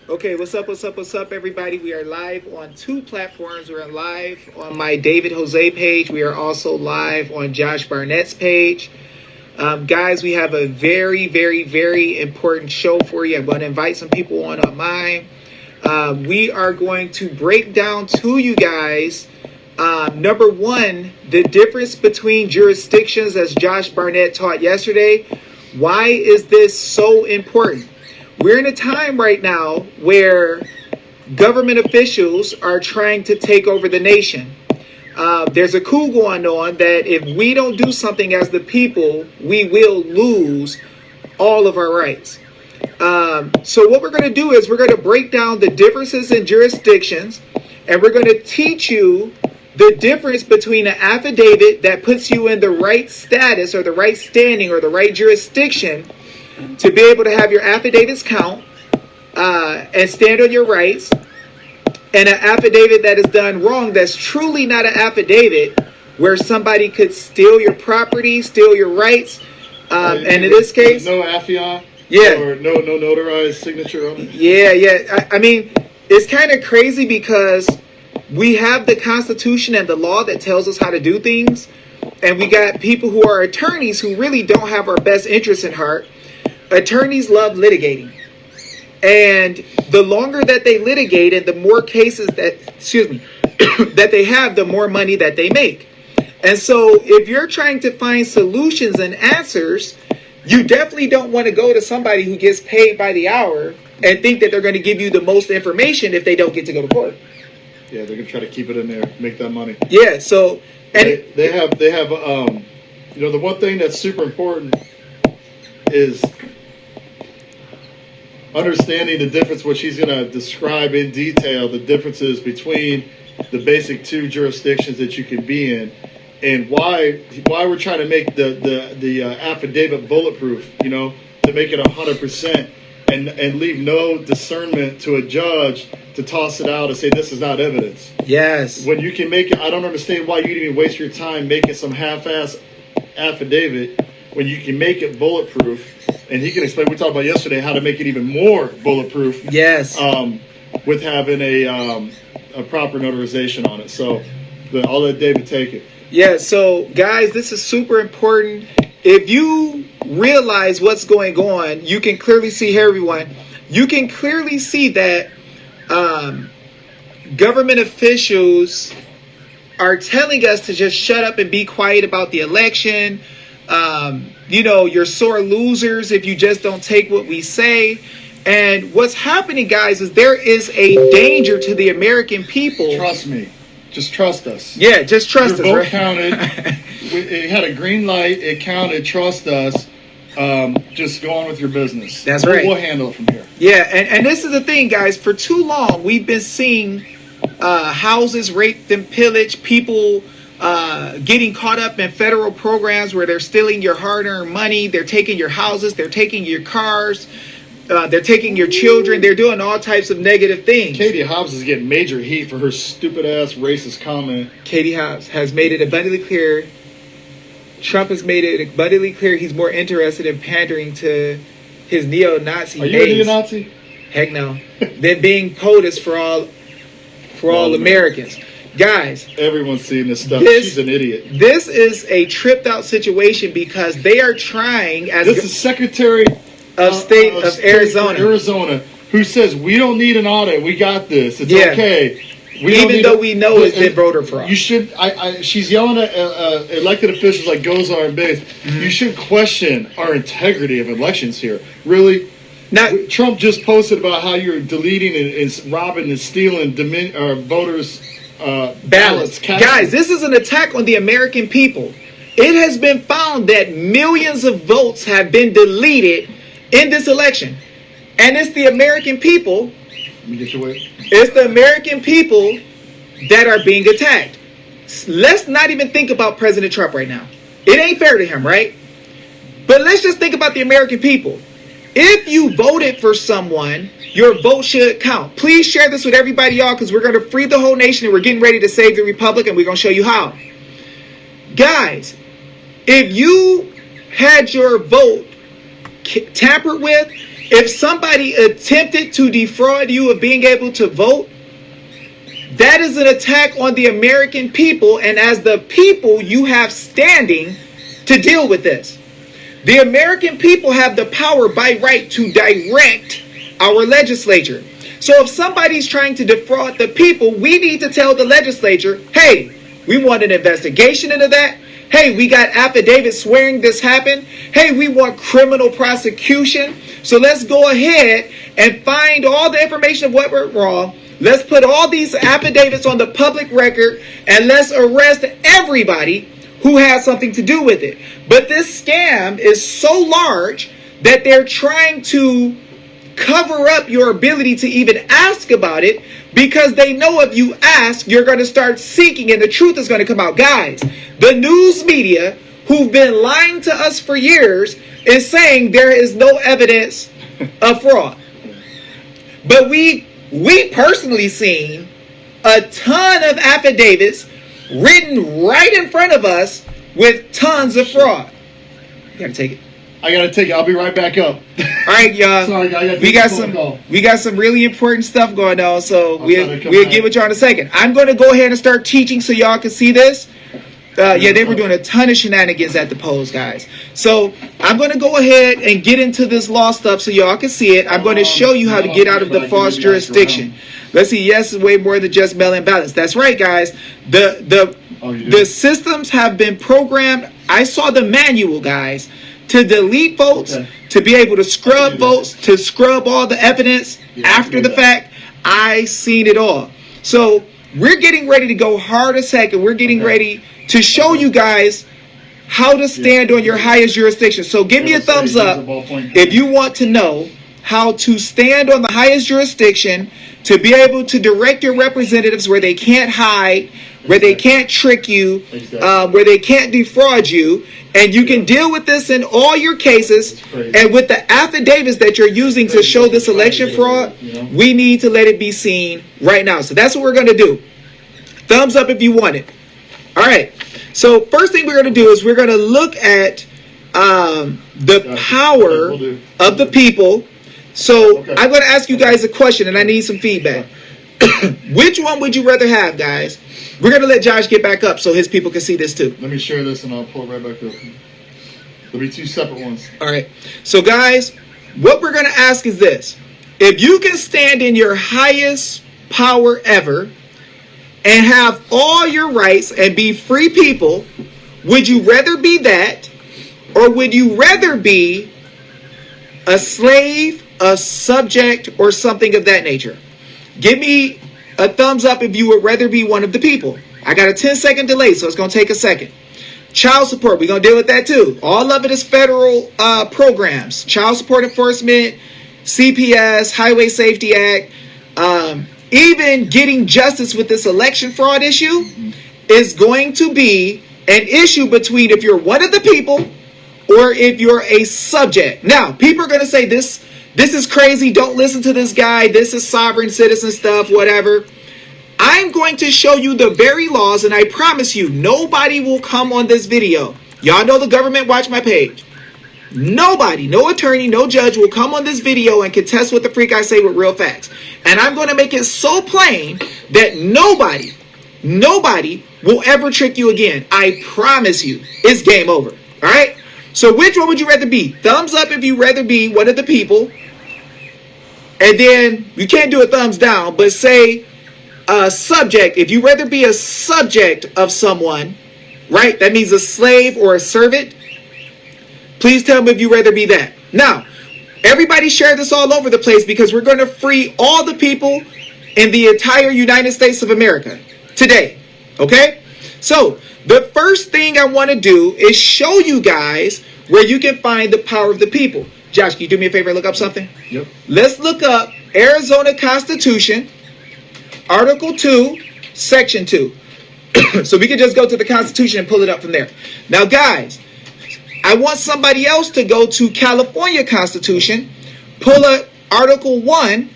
Okay, what's up, everybody? We are live on two platforms. We're live on my David Jose page. We are also live on Josh Barnett's page. Guys, we have a very important show for you. I'm going to invite some people on mine. We are going to break down to you guys, number one, the difference between jurisdictions as Josh Barnett taught yesterday. Why is this so important? We're in a time right now where government officials are trying to take over the nation. There's a coup going on that if we don't do something as the people, we will lose all of our rights. So what we're going to do is we're going to break down the differences in jurisdictions, and we're going to teach you the difference between an affidavit that puts you in the right status or the right standing or the right jurisdiction to be able to have your affidavits count and stand on your rights, and an affidavit that is done wrong, that's truly not an affidavit, where somebody could steal your property, steal your rights, and in this case, no affiant, yeah, or no notarized signature on it. Yeah. I mean, it's kind of crazy because we have the Constitution and the law that tells us how to do things, and we got people who are attorneys who really don't have our best interests in heart. Attorneys love litigating, and the longer that they litigate and the more cases that, that they have, the more money that they make. And so if you're trying to find solutions and answers, you definitely don't want to go to somebody who gets paid by the hour and think that they're going to give you the most information if they don't get to go to court. Yeah, they're going to try to keep it in there, make that money. Yeah, so and they have the one thing that's super important is understanding the difference, which he's going to describe in detail, the differences between the basic two jurisdictions that you can be in, and why we're trying to make the affidavit bulletproof, to make it 100% and leave no discernment to a judge to toss it out and say this is not evidence. Yes. When you can make it, I don't understand why you'd even waste your time making some half-ass affidavit when you can make it bulletproof. And he can explain, we talked about yesterday, how to make it even more bulletproof. Yes. With having a proper notarization on it. So I'll let David take it. Yeah, so guys, this is super important. If you realize what's going on, you can clearly see here, everyone. You can clearly see that government officials are telling us to just shut up and be quiet about the election. You're sore losers if you just don't take what we say. And what's happening, guys, is there is a danger to the American people. Trust me. Just trust us. Yeah, just trust us. Your vote right? counted. It had a green light. It counted. Trust us. Just go on with your business. That's right. We'll handle it from here. Yeah, and this is the thing, guys. For too long, we've been seeing houses raped and pillaged, people getting caught up in federal programs where they're stealing your hard-earned money. They're taking your houses. They're taking your cars. They're taking your children. They're doing all types of negative things. Katie Hobbs is getting major heat for her stupid-ass racist comment. Katie Hobbs has made it abundantly clear. Trump has made it abundantly clear he's more interested in pandering to his neo-Nazi base. Are you a neo-Nazi? Heck no. Than being POTUS for all Americans. Guys, everyone's seeing this stuff. She's an idiot. This is a tripped out situation because they are trying as this is Secretary of State of Arizona, who says we don't need an audit. We got this. It's okay. Even though we know it's been voter fraud. You should. She's yelling at elected officials like Gozar and Biggs. Mm-hmm. You should question our integrity of elections here. Really. Now, Trump just posted about how you're deleting and robbing and stealing voters' ballots. Guys, this is an attack on the American people. It has been found that millions of votes have been deleted in this election. And it's the American people. Let me get your way. It's the American people that are being attacked. Let's not even think about President Trump right now. It ain't fair to him, right? But let's just think about the American people. If you voted for someone, your vote should count. Please share this with everybody, y'all, because we're going to free the whole nation and we're getting ready to save the republic, and we're going to show you how. Guys, if you had your vote tampered with, If somebody attempted to defraud you of being able to vote, that is an attack on the American people, and as the people, you have standing to deal with this. The American people have the power by right to direct our legislature. So if somebody's trying to defraud the people, we need to tell the legislature, hey, we want an investigation into that. Hey, we got affidavits swearing this happened. Hey, we want criminal prosecution. So let's go ahead and find all the information of what went wrong. Let's put all these affidavits on the public record and let's arrest everybody who has something to do with it. But this scam is so large that they're trying to cover up your ability to even ask about it, because they know if you ask, you're going to start seeking and the truth is going to come out. Guys, the news media, who've been lying to us for years, is saying there is no evidence of fraud. But we personally seen a ton of affidavits written right in front of us with tons of fraud. You gotta take it. I gotta take it. I'll be right back up. All right, y'all. Sorry, we got some really important stuff going on, so we'll get with y'all in a second. I'm going to go ahead and start teaching so y'all can see this. Yeah, they were doing a ton of shenanigans at the polls, guys. So I'm going to go ahead and get into this law stuff so y'all can see it. I'm going to show you how to get out of the false jurisdiction. Let's see. Yes, it's way more than just mail-in ballots. That's right, guys. The systems have been programmed. I saw the manual, guys, to delete votes, to be able to scrub votes, to scrub all the evidence after the fact. I seen it all. So we're getting ready to go hard a second. We're getting ready to show you guys how to stand on your highest jurisdiction. So give me a thumbs up if you want to know how to stand on the highest jurisdiction, to be able to direct your representatives where they can't hide, where they can't trick you, where they can't defraud you, and you can deal with this in all your cases. And with the affidavits that you're using to show this election fraud, we need to let it be seen right now. So that's what we're going to do. Thumbs up if you want it. All right. So first thing we're going to do is we're going to look at the power of the people. So I'm going to ask you guys a question, and I need some feedback. Which one would you rather have, guys? We're going to let Josh get back up so his people can see this too. Let me share this and I'll pull it right back up. There'll be two separate ones. All right. So, guys, what we're going to ask is this. If you can stand in your highest power ever and have all your rights and be free people, would you rather be that, or would you rather be a slave, a subject, or something of that nature? Give me a thumbs up if you would rather be one of the people. I got a 10-second delay, so it's going to take a second. Child support, we're going to deal with that too. All of it is federal programs. Child support enforcement, CPS, Highway Safety Act, even getting justice with this election fraud issue is going to be an issue between if you're one of the people or if you're a subject. Now, people are going to say this is crazy. Don't listen to this guy. This is sovereign citizen stuff, whatever. I'm going to show you the very laws, and I promise you, nobody will come on this video. Y'all know the government watch my page. Nobody, no attorney, no judge will come on this video and contest what the freak I say with real facts. And I'm going to make it so plain that nobody will ever trick you again. I promise you, it's game over. All right? So which one would you rather be? Thumbs up if you rather be one of the people. And then you can't do a thumbs down, but say a subject. If you rather be a subject of someone, right? That means a slave or a servant. Please tell me if you rather be that. Now, everybody share this all over the place because we're going to free all the people in the entire United States of America today. Okay? So, the first thing I want to do is show you guys where you can find the power of the people. Josh, can you do me a favor and look up something? Yep. Let's look up Arizona Constitution, Article 2, Section 2. So we can just go to the Constitution and pull it up from there. Now, guys, I want somebody else to go to California Constitution, pull up Article 1,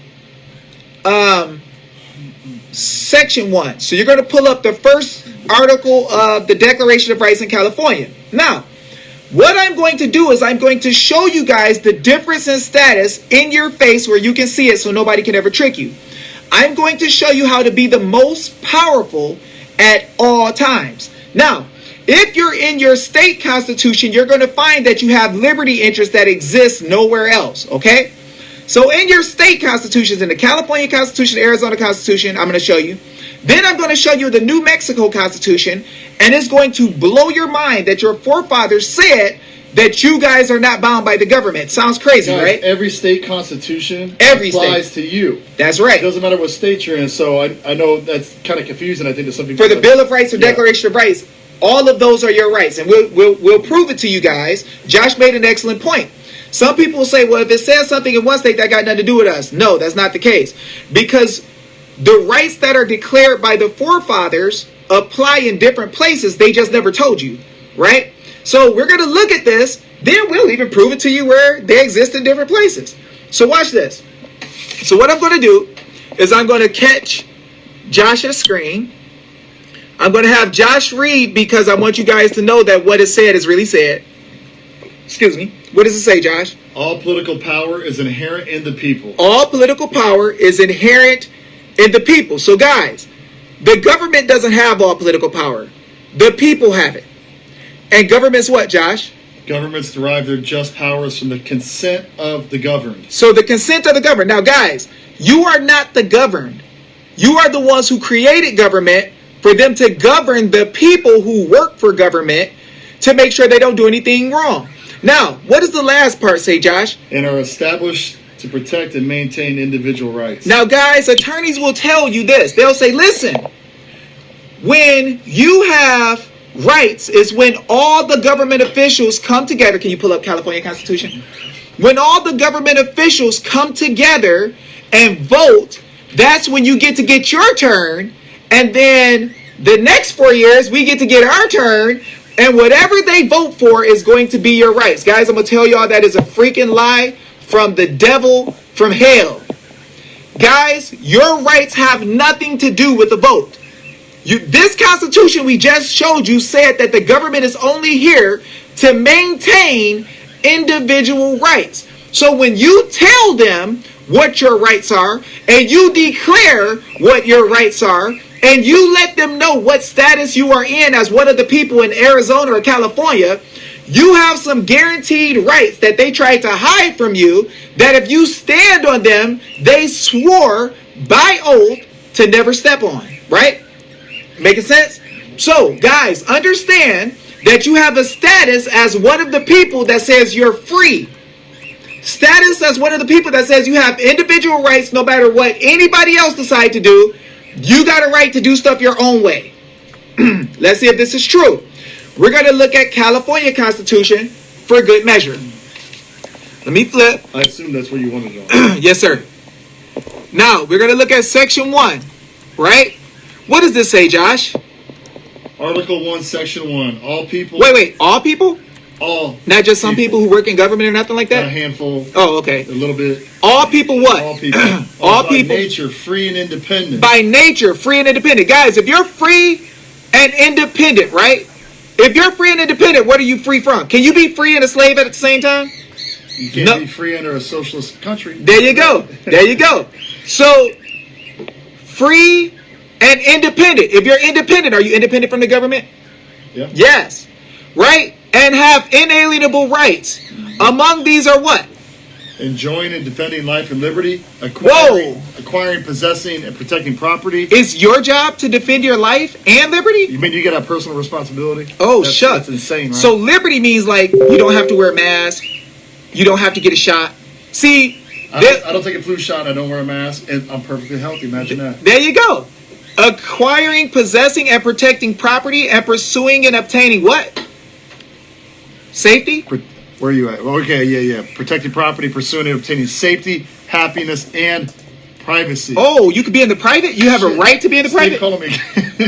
Section 1. So you're going to pull up the first article of the Declaration of Rights in California. Now, what I'm going to do is I'm going to show you guys the difference in status in your face where you can see it so nobody can ever trick you. I'm going to show you how to be the most powerful at all times. Now, if you're in your state constitution, you're going to find that you have liberty interests that exist nowhere else, okay? So in your state constitutions, in the California Constitution, Arizona Constitution, I'm going to show you. Then I'm going to show you the New Mexico Constitution, and it's going to blow your mind that your forefathers said that you guys are not bound by the government. Sounds crazy, Guys, right? every state constitution state. applies to you. That's right. It doesn't matter what state you're in. So I know that's kind of confusing. I think there's something for the Bill of Rights or Declaration of Rights. All of those are your rights, and we'll prove it to you guys. Josh made an excellent point. Some people will say, well, if it says something in one state, that got nothing to do with us. No, that's not the case. Because the rights that are declared by the forefathers apply in different places. They just never told you, right? So we're going to look at this. Then we'll even prove it to you where they exist in different places. So watch this. So what I'm going to do is I'm going to catch Josh's screen. I'm going to have Josh read because I want you guys to know that what is said is really said. Excuse me. What does it say, Josh? All political power is inherent in the people. All political power is inherent in the people. So guys, the government doesn't have all political power. The people have it. And government's what, Josh? Governments derive their just powers from the consent of the governed. So the consent of the governed. Now guys, you are not the governed. You are the ones who created government for them to govern the people who work for government to make sure they don't do anything wrong. Now, what does the last part say, Josh? And are established to protect and maintain individual rights. Now, guys, attorneys will tell you this. They'll say, listen, when you have rights is when all the government officials come together. Can you pull up California Constitution? When all the government officials come together and vote, that's when you get to get your turn. And then the next 4 years, we get to get our turn. And whatever they vote for is going to be your rights. Guys, I'm going to tell y'all that is a freaking lie from the devil from hell. Guys, your rights have nothing to do with the vote. This Constitution we just showed you said that the government is only here to maintain individual rights. So when you tell them what your rights are and you declare what your rights are and you let them know what status you are in as one of the people in Arizona or California, you have some guaranteed rights that they tried to hide from you, that if you stand on them, they swore by oath to never step on, right? Making sense? So, guys, understand that you have a status as one of the people that says you're free. Status as one of the people that says you have individual rights no matter what anybody else decide to do. You got a right to do stuff your own way. Let's see if this is true. We're going to look at California Constitution for good measure. Let me flip. I assume that's where you want to go. Yes, sir. Now, we're going to look at Section 1, right? What does this say, Josh? Article 1, Section 1. All people... Wait. All people? All. Not just some people who work in government or nothing like that? A handful. Oh, okay. A little bit. All people what? All people. All by people. By nature, free and independent. By nature, free and independent. Guys, if you're free and independent, right? If you're free and independent, what are you free from? Can you be free and a slave at the same time? You can't be free under a socialist country. There you go. There you go. So, free and independent. If you're independent, are you independent from the government? Yeah. Yes. Right? And have inalienable rights. Among these are what? Enjoying and defending life and liberty. Acquiring, possessing, and protecting property. It's your job to defend your life and liberty? You mean you get a personal responsibility? Oh, shucks. That's insane, right? So liberty means like you don't have to wear a mask. You don't have to get a shot. See, I don't take a flu shot. I don't wear a mask. And I'm perfectly healthy. Imagine that. There you go. Acquiring, possessing, and protecting property and pursuing and obtaining what? Safety? Where are you at? Okay, yeah. Protecting property, pursuing and obtaining safety, happiness, and privacy. Oh, you could be in the private? You have a right to be in the private? Calling me.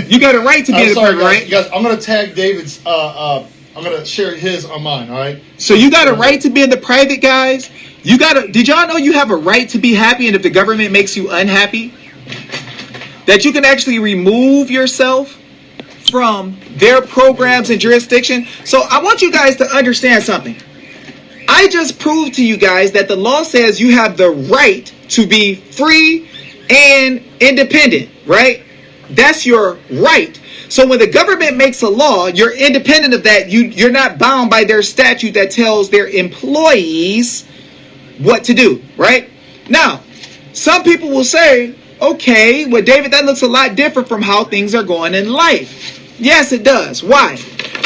You got a right to be in the private, guys, right? Guys, I'm going to tag David's, I'm going to share his on mine, all right? So you got a right to be in the private, guys? Did y'all know you have a right to be happy, and if the government makes you unhappy, that you can actually remove yourself from their programs and jurisdiction. So I want you guys to understand something. I just proved to you guys that the law says you have the right to be free and independent, right? That's your right. So when the government makes a law, you're independent of that. You're not bound by their statute that tells their employees what to do, right? Now, some people will say, okay, well, David, that looks a lot different from how things are going in life. Yes, it does. Why?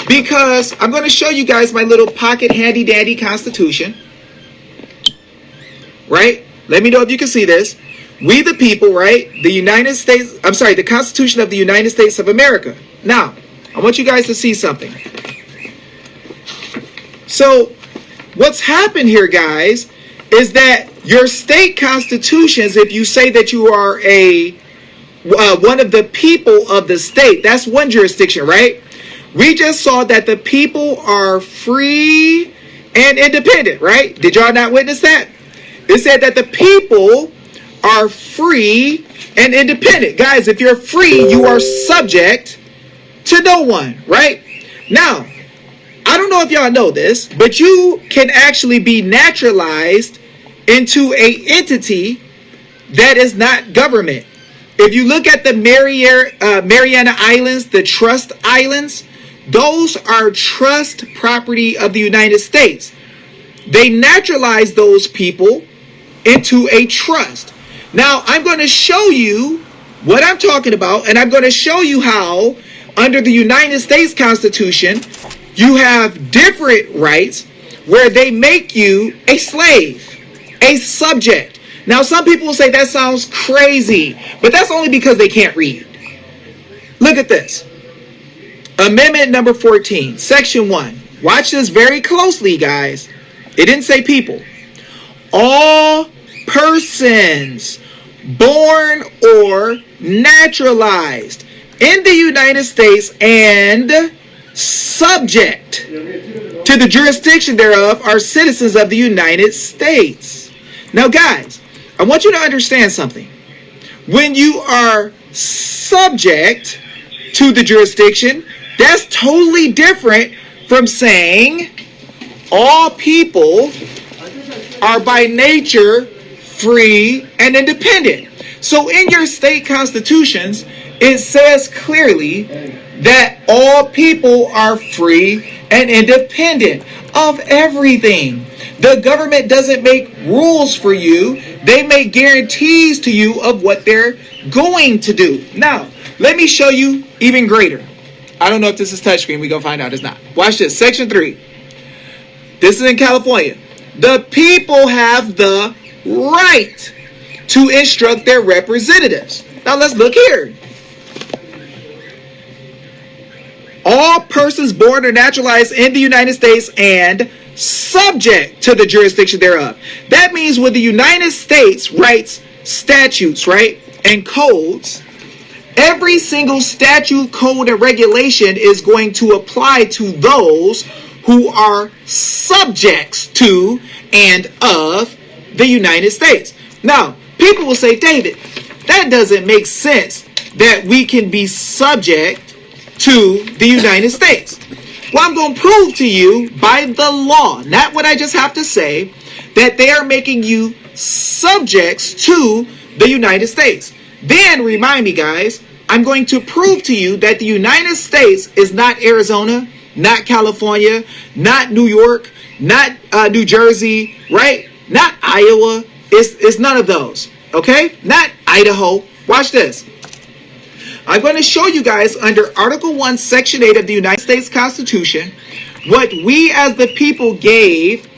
Because I'm going to show you guys my little pocket handy dandy constitution, right? Let me know if you can see this. We the people, right? The Constitution of the United States of America. Now, I want you guys to see something. So, what's happened here, guys, is that your state constitutions, if you say that you are one of the people of the state, that's one jurisdiction, right? We just saw that the people are free and independent, right? Did y'all not witness that? It said that the people are free and independent. Guys, if you're free, you are subject to no one, right? Now, I don't know if y'all know this, but you can actually be naturalized into a entity that is not government. If you look at the Mariana Islands, the Trust Islands, those are trust property of the United States. They naturalize those people into a trust. Now, I'm going to show you what I'm talking about, and I'm going to show you how, under the United States Constitution, you have different rights where they make you a slave, a subject. Now, some people will say that sounds crazy, but that's only because they can't read. Look at this. Amendment number 14, Section 1. Watch this very closely, guys. It didn't say people. All persons born or naturalized in the United States and subject to the jurisdiction thereof are citizens of the United States. Now, guys, I want you to understand something. When you are subject to the jurisdiction, that's totally different from saying all people are by nature free and independent. So in your state constitutions, it says clearly that all people are free and independent of everything. The government doesn't make rules for you. They make guarantees to you of what they're going to do. Now, let me show you even greater. I don't know if this is touchscreen. We're going to find out it's not. Watch this. Section 3. This is in California. The people have the right to instruct their representatives. Now let's look here. All persons born or naturalized in the United States and subject to the jurisdiction thereof. That means when the United States writes statutes, right, and codes, every single statute, code, and regulation is going to apply to those who are subjects to and of the United States. Now, people will say, David, that doesn't make sense that we can be subject to the United States. Well, I'm going to prove to you by the law, not what I just have to say, that they are making you subjects to the United States. Then, remind me, guys, I'm going to prove to you that the United States is not Arizona, not California, not New York, not New Jersey, right? Not Iowa. It's none of those, okay? Not Idaho. Watch this. I'm going to show you guys under Article 1, Section 8 of the United States Constitution what we as the people gave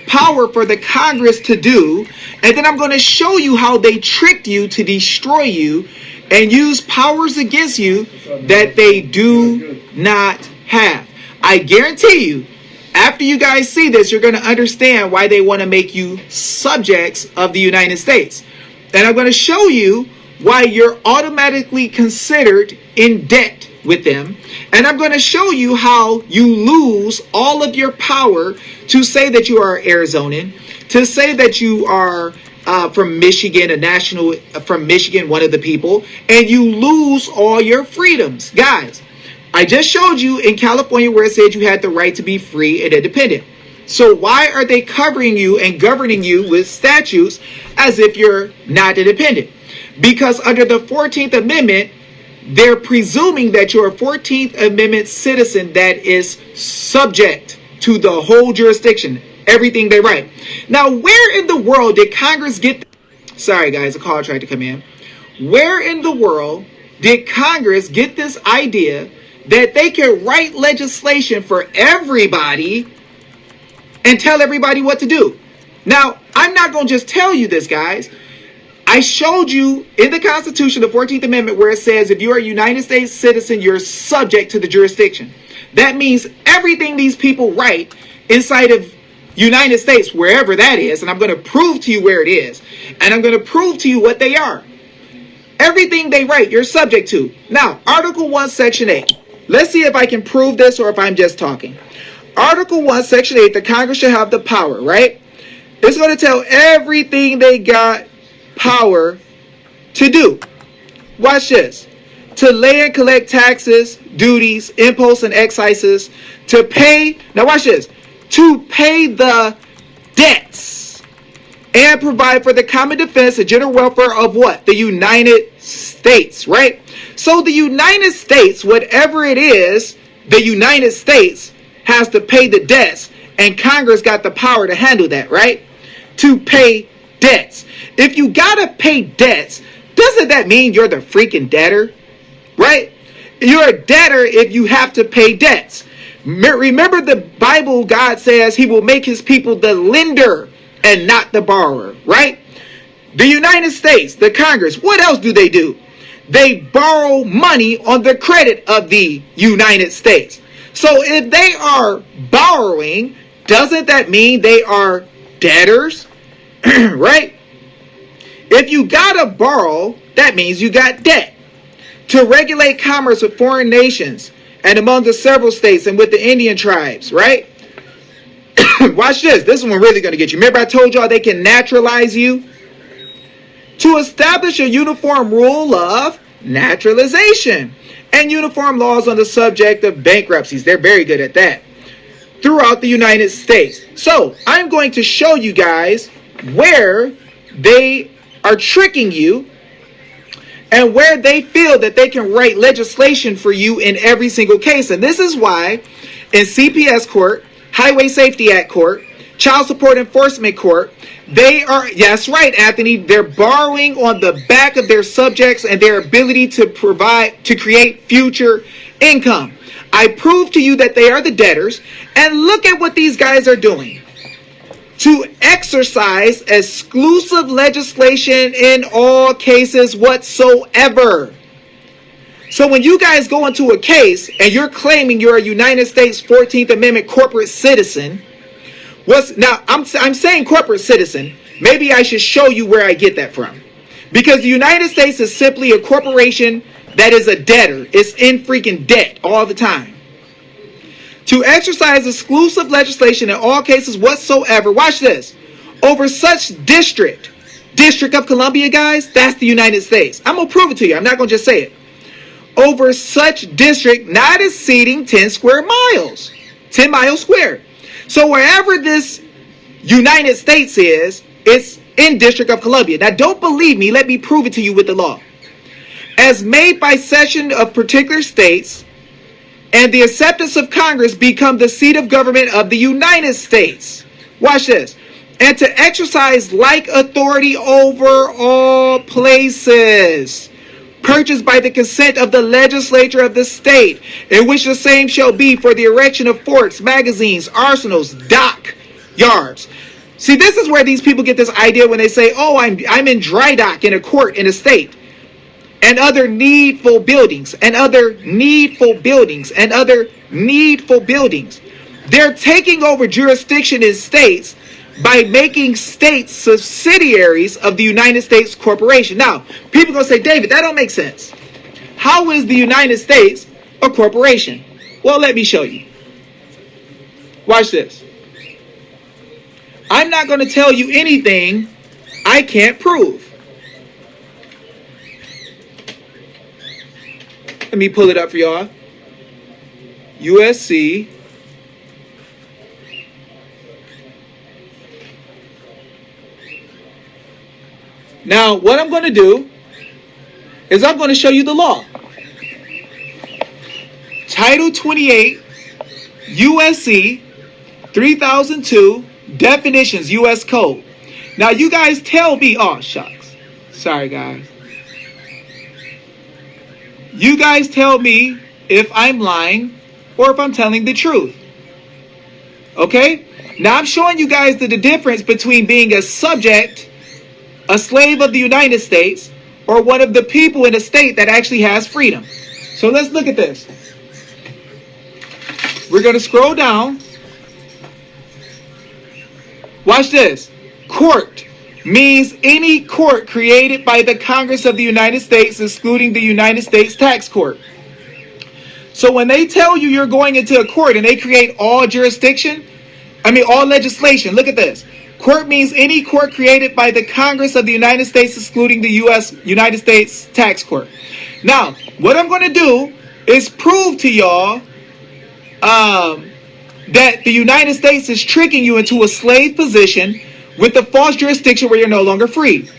power for the Congress to do, and then I'm going to show you how they tricked you to destroy you and use powers against you that they do not have. I guarantee you, after you guys see this, you're going to understand why they want to make you subjects of the United States. And I'm going to show you why you're automatically considered in debt with them. And I'm going to show you how you lose all of your power to say that you are Arizonan, to say that you are from Michigan, from Michigan, one of the people, and you lose all your freedoms. Guys, I just showed you in California where it said you had the right to be free and independent. So why are they covering you and governing you with statutes as if you're not independent? Because under the 14th Amendment, they're presuming that you're a 14th Amendment citizen that is subject to the whole jurisdiction, everything they write. Now, where in the world did Congress get... Sorry, guys, a call tried to come in. Where in the world did Congress get this idea that they can write legislation for everybody and tell everybody what to do? Now, I'm not going to just tell you this, guys. I showed you in the Constitution, the 14th Amendment, where it says if you're a United States citizen, you're subject to the jurisdiction. That means everything these people write inside of United States, wherever that is, and I'm going to prove to you where it is, and I'm going to prove to you what they are. Everything they write, you're subject to. Now, Article 1, Section 8. Let's see if I can prove this or if I'm just talking. Article 1, Section 8, the Congress shall have the power, right? It's going to tell everything they got power to do. Watch this. To lay and collect taxes, duties, imposts, and excises. To pay, now watch this. To pay the debts and provide for the common defense and general welfare of what? The United States, right? So the United States, whatever it is, the United States has to pay the debts, and Congress got the power to handle that, right? To pay debts. If you gotta pay debts, doesn't that mean you're the freaking debtor? Right? You're a debtor if you have to pay debts. Remember the Bible, God says he will make his people the lender and not the borrower, right? The United States, the Congress, what else do? They borrow money on the credit of the United States. So if they are borrowing, doesn't that mean they are debtors? Right? If you gotta borrow, that means you got debt. To regulate commerce with foreign nations and among the several states and with the Indian tribes, right? Watch this. This one really going to get you. Remember I told y'all they can naturalize you? To establish a uniform rule of naturalization and uniform laws on the subject of bankruptcies. They're very good at that. Throughout the United States. So I'm going to show you guys where they are tricking you and where they feel that they can write legislation for you in every single case. And this is why in CPS court, Highway Safety Act court, Child Support Enforcement court, they are, yes, right, Anthony, they're borrowing on the back of their subjects and their ability to provide, to create future income. I prove to you that they are the debtors, and look at what these guys are doing. To exercise exclusive legislation in all cases whatsoever. So when you guys go into a case and you're claiming you're a United States 14th Amendment corporate citizen, I'm saying corporate citizen, maybe I should show you where I get that from. Because the United States is simply a corporation that is a debtor. It's in freaking debt all the time. To exercise exclusive legislation in all cases whatsoever, watch this, over such District of Columbia, guys, that's the United States. I'm going to prove it to you. I'm not going to just say it. Over such district not exceeding 10 square miles. 10 miles square. So wherever this United States is, it's in District of Columbia. Now don't believe me. Let me prove it to you with the law. As made by session of particular states, and the acceptance of Congress become the seat of government of the United States. Watch this. And to exercise like authority over all places, purchased by the consent of the legislature of the state, in which the same shall be for the erection of forts, magazines, arsenals, dock yards. See, this is where these people get this idea when they say, oh, I'm in dry dock in a court in a state. And other needful buildings, and other needful buildings, and other needful buildings. They're taking over jurisdiction in states by making states subsidiaries of the United States corporation. Now, people are going to say, David, that don't make sense. How is the United States a corporation? Well, let me show you. Watch this. I'm not going to tell you anything I can't prove. Let me pull it up for y'all. USC Now, what I'm going to do is I'm going to show you the law. Title 28, USC 3002, definitions, U.S. Code. Now, you guys tell me, oh, shucks. Sorry, guys. You guys tell me if I'm lying or if I'm telling the truth. Okay? Now, I'm showing you guys the difference between being a subject, a slave of the United States, or one of the people in a state that actually has freedom. So let's look at this. We're going to scroll down. Watch this. Court means any court created by the Congress of the United States, excluding the United States Tax Court. So when they tell you you're going into a court and they create all all legislation, look at this. Court means any court created by the Congress of the United States, excluding the United States Tax Court. Now, what I'm going to do is prove to y'all that the United States is tricking you into a slave position with a false jurisdiction where you're no longer free.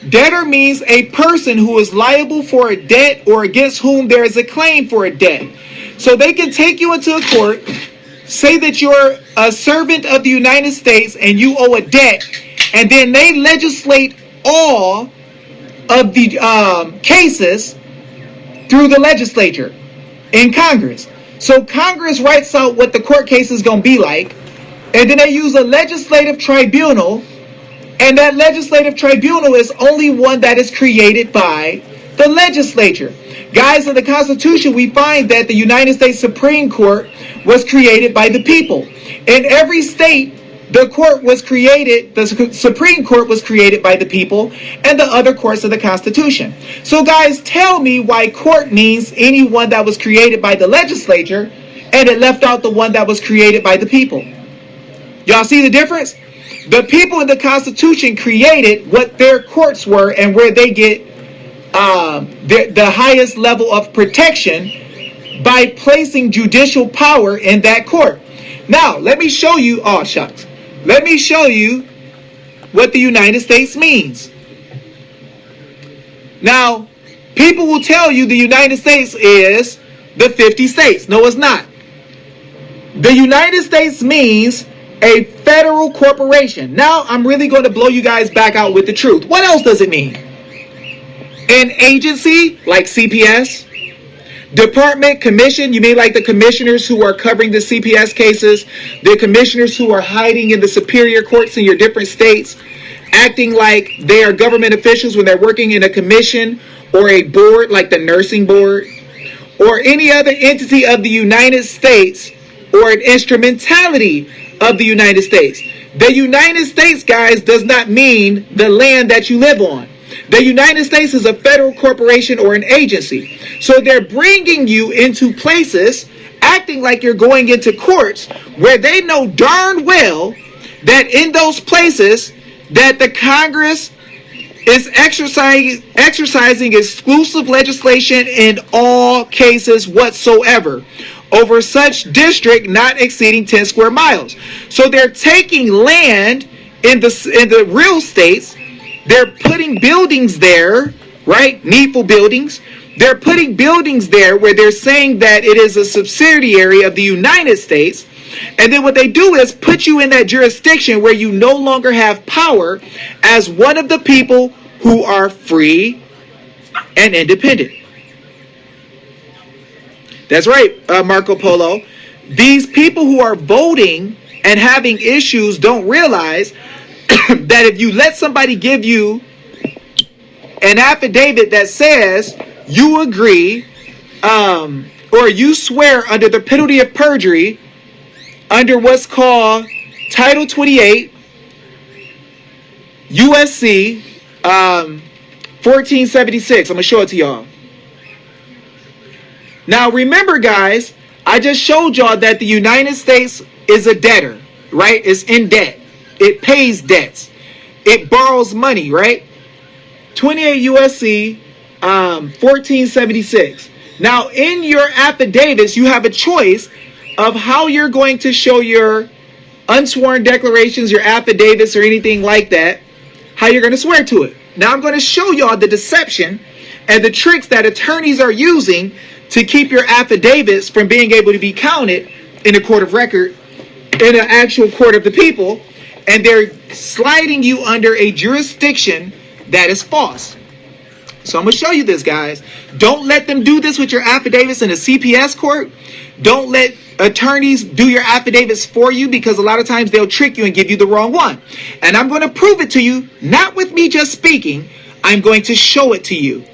Debtor means a person who is liable for a debt or against whom there is a claim for a debt. So they can take you into a court, say that you're a servant of the United States and you owe a debt, and then they legislate all of the cases through the legislature in Congress. So Congress writes out what the court case is going to be like, and then they use a legislative tribunal, and that legislative tribunal is only one that is created by the legislature. Guys, in the Constitution, we find that the United States Supreme Court was created by the people. In every state, the Supreme Court was created by the people and the other courts of the Constitution. So guys, tell me why court means anyone that was created by the legislature and it left out the one that was created by the people. Y'all see the difference? The people in the Constitution created what their courts were and where they get the highest level of protection by placing judicial power in that court. Now, let me show you, oh shucks. Let me show you what the United States means. Now, people will tell you the United States is the 50 states. No, it's not. The United States means a federal corporation. Now, I'm really going to blow you guys back out with the truth. What else does it mean? An agency like CPS, department, commission, you mean like the commissioners who are covering the CPS cases, the commissioners who are hiding in the superior courts in your different states, acting like they are government officials when they're working in a commission or a board like the nursing board, or any other entity of the United States or an instrumentality of the United States. The United States, guys, does not mean the land that you live on. The United States is a federal corporation or an agency. So they're bringing you into places, acting like you're going into courts, where they know darn well that in those places that the Congress is exercising exclusive legislation in all cases whatsoever over such district not exceeding 10 square miles. So they're taking land in the real states. They're putting buildings there, right? Needful buildings. They're putting buildings there where they're saying that it is a subsidiary of the United States. And then what they do is put you in that jurisdiction where you no longer have power as one of the people who are free and independent. That's right, Marco Polo. These people who are voting and having issues don't realize that if you let somebody give you an affidavit that says you agree or you swear under the penalty of perjury under what's called Title 28 USC 1476. I'm going to show it to y'all. Now remember, guys, I just showed y'all that the United States is a debtor, right? It's in debt. It pays debts. It borrows money, right? 28 USC 1476. Now, in your affidavits, you have a choice of how you're going to show your unsworn declarations, your affidavits, or anything like that, how you're going to swear to it. Now I'm going to show y'all the deception and the tricks that attorneys are using to keep your affidavits from being able to be counted in a court of record, in an actual court of the people, and they're sliding you under a jurisdiction that is false. So I'm going to show you this, guys. Don't let them do this with your affidavits in a CPS court. Don't let attorneys do your affidavits for you, because a lot of times they'll trick you and give you the wrong one. And I'm going to prove it to you, not with me just speaking. I'm going to show it to you.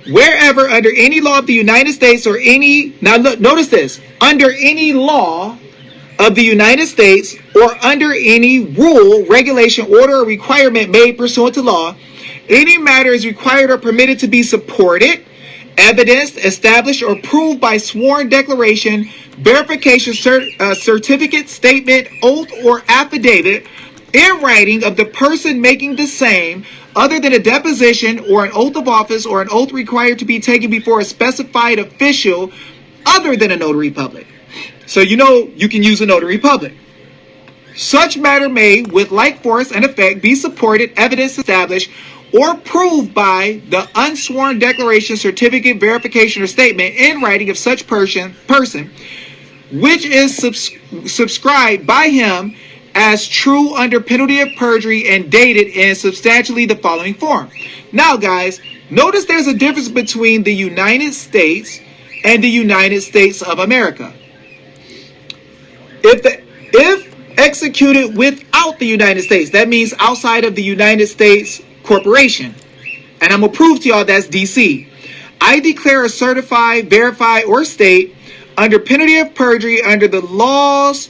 Wherever, under any law of the United States or any, now look, notice this, under any law of the United States or under any rule, regulation, order, or requirement made pursuant to law, any matter is required or permitted to be supported, evidenced, established, or proved by sworn declaration, verification, certificate, statement, oath, or affidavit in writing of the person making the same, other than a deposition or an oath of office or an oath required to be taken before a specified official other than a notary public. So you know you can use a notary public. Such matter may, with like force and effect, be supported, evidence established, or proved by the unsworn declaration, certificate, verification, or statement in writing of such person, which is subscribed by him as true under penalty of perjury and dated in substantially the following form. Now, guys, notice there's a difference between the United States and the United States of America. If executed without the United States, that means outside of the United States corporation. And I'm going to prove to y'all that's DC. I declare or certify, verify, or state under penalty of perjury under the laws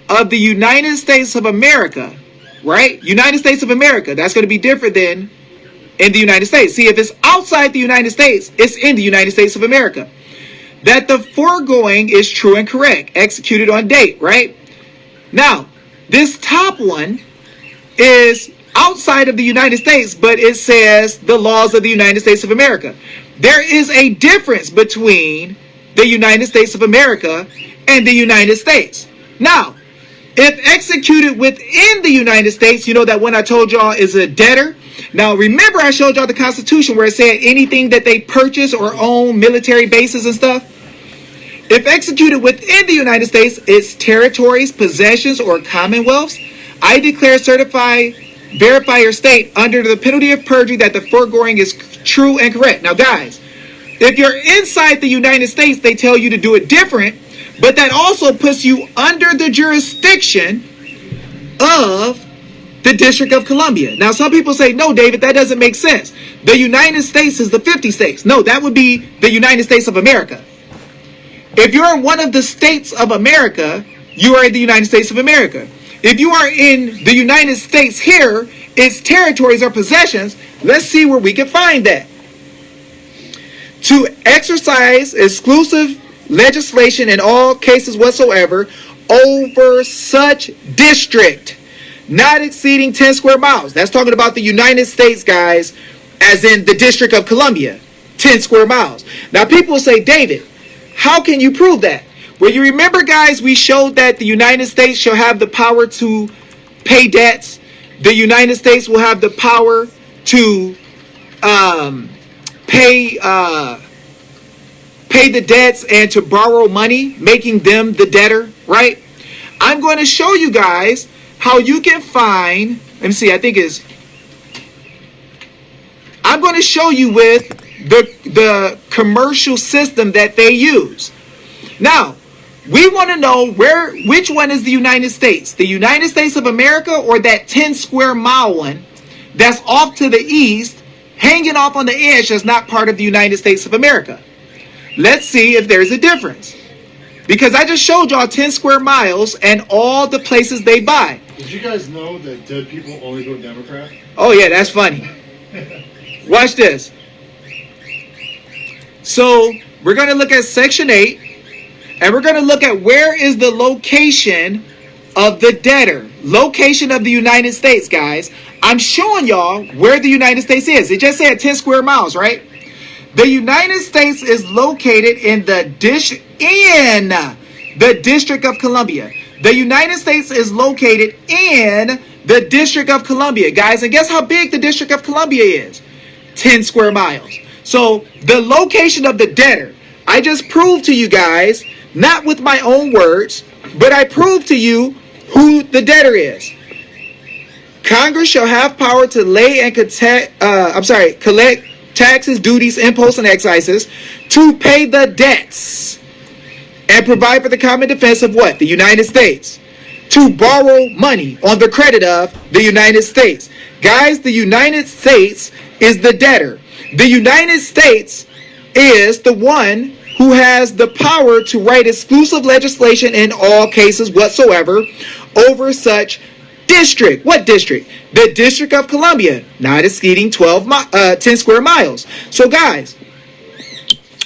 of the United States of America, right? United States of America. That's going to be different than in the United States. See, if it's outside the United States, it's in the United States of America. That the foregoing is true and correct, executed on date, right? Now, this top one is outside of the United States, but it says the laws of the United States of America. There is a difference between the United States of America and the United States. Now, if executed within the United States, you know that one I told y'all is a debtor. Now, remember I showed y'all the Constitution where it said anything that they purchase or own, military bases and stuff. If executed within the United States, it's territories, possessions, or commonwealths. I declare, certify, verify, or state under the penalty of perjury that the foregoing is true and correct. Now, guys, if you're inside the United States, they tell you to do it different, but that also puts you under the jurisdiction of the District of Columbia. Now, some people say, no, David, that doesn't make sense. The United States is the 50 states. No, that would be the United States of America. If you're in one of the states of America, you are in the United States of America. If you are in the United States here, its territories or possessions, let's see where we can find that. To exercise exclusive legislation in all cases whatsoever over such district, not exceeding 10 square miles. That's talking about the United States, guys, as in the District of Columbia, 10 square miles. Now, people say, David, how can you prove that? Well, you remember, guys, we showed that the United States shall have the power to pay debts. The United States will have the power to pay the debts and to borrow money, making them the debtor, right? I'm going to show you guys how you can find, let me see, I'm going to show you with the commercial system that they use. Now, we want to know which one is the United States? The United States of America or that 10 square mile one that's off to the east, hanging off on the edge, that's not part of the United States of America? Let's see if there's a difference. Because I just showed y'all 10 square miles and all the places they buy. Did you guys know that dead people only vote Democrat? Oh yeah, that's funny. Watch this. So we're going to look at Section 8. And we're going to look at where is the location of the debtor. Location of the United States, guys. I'm showing y'all where the United States is. It just said 10 square miles, right? The United States is located in the the District of Columbia. The United States is located in the District of Columbia, guys. And guess how big the District of Columbia is? 10 square miles. So the location of the debtor, I just proved to you guys, not with my own words, but I proved to you who the debtor is. Congress shall have power to lay and collect taxes, duties, imposts, and excises to pay the debts and provide for the common defense of what? The United States. To borrow money on the credit of the United States. Guys, the United States is the debtor. The United States is the one who has the power to write exclusive legislation in all cases whatsoever over such district. What district? The District of Columbia, not exceeding 10 square miles. So guys,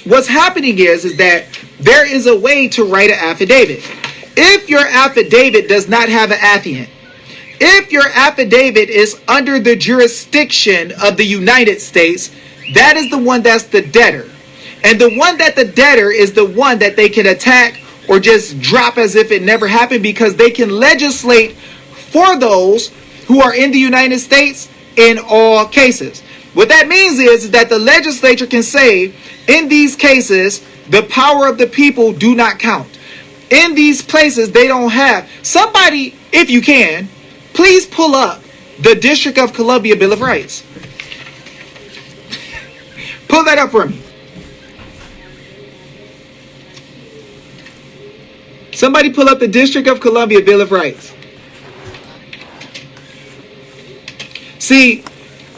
what's happening is that there is a way to write an affidavit. If your affidavit does not have an affiant, if your affidavit is under the jurisdiction of the United States, that is the one that's the debtor. And the one that the debtor is the one that they can attack or just drop as if it never happened, because they can legislate for those who are in the United States in all cases. What that means is that the legislature can say, in these cases, the power of the people do not count. In these places, they don't have. Somebody, if you can, please pull up the District of Columbia Bill of Rights. Pull that up for me. Somebody pull up the District of Columbia Bill of Rights. See,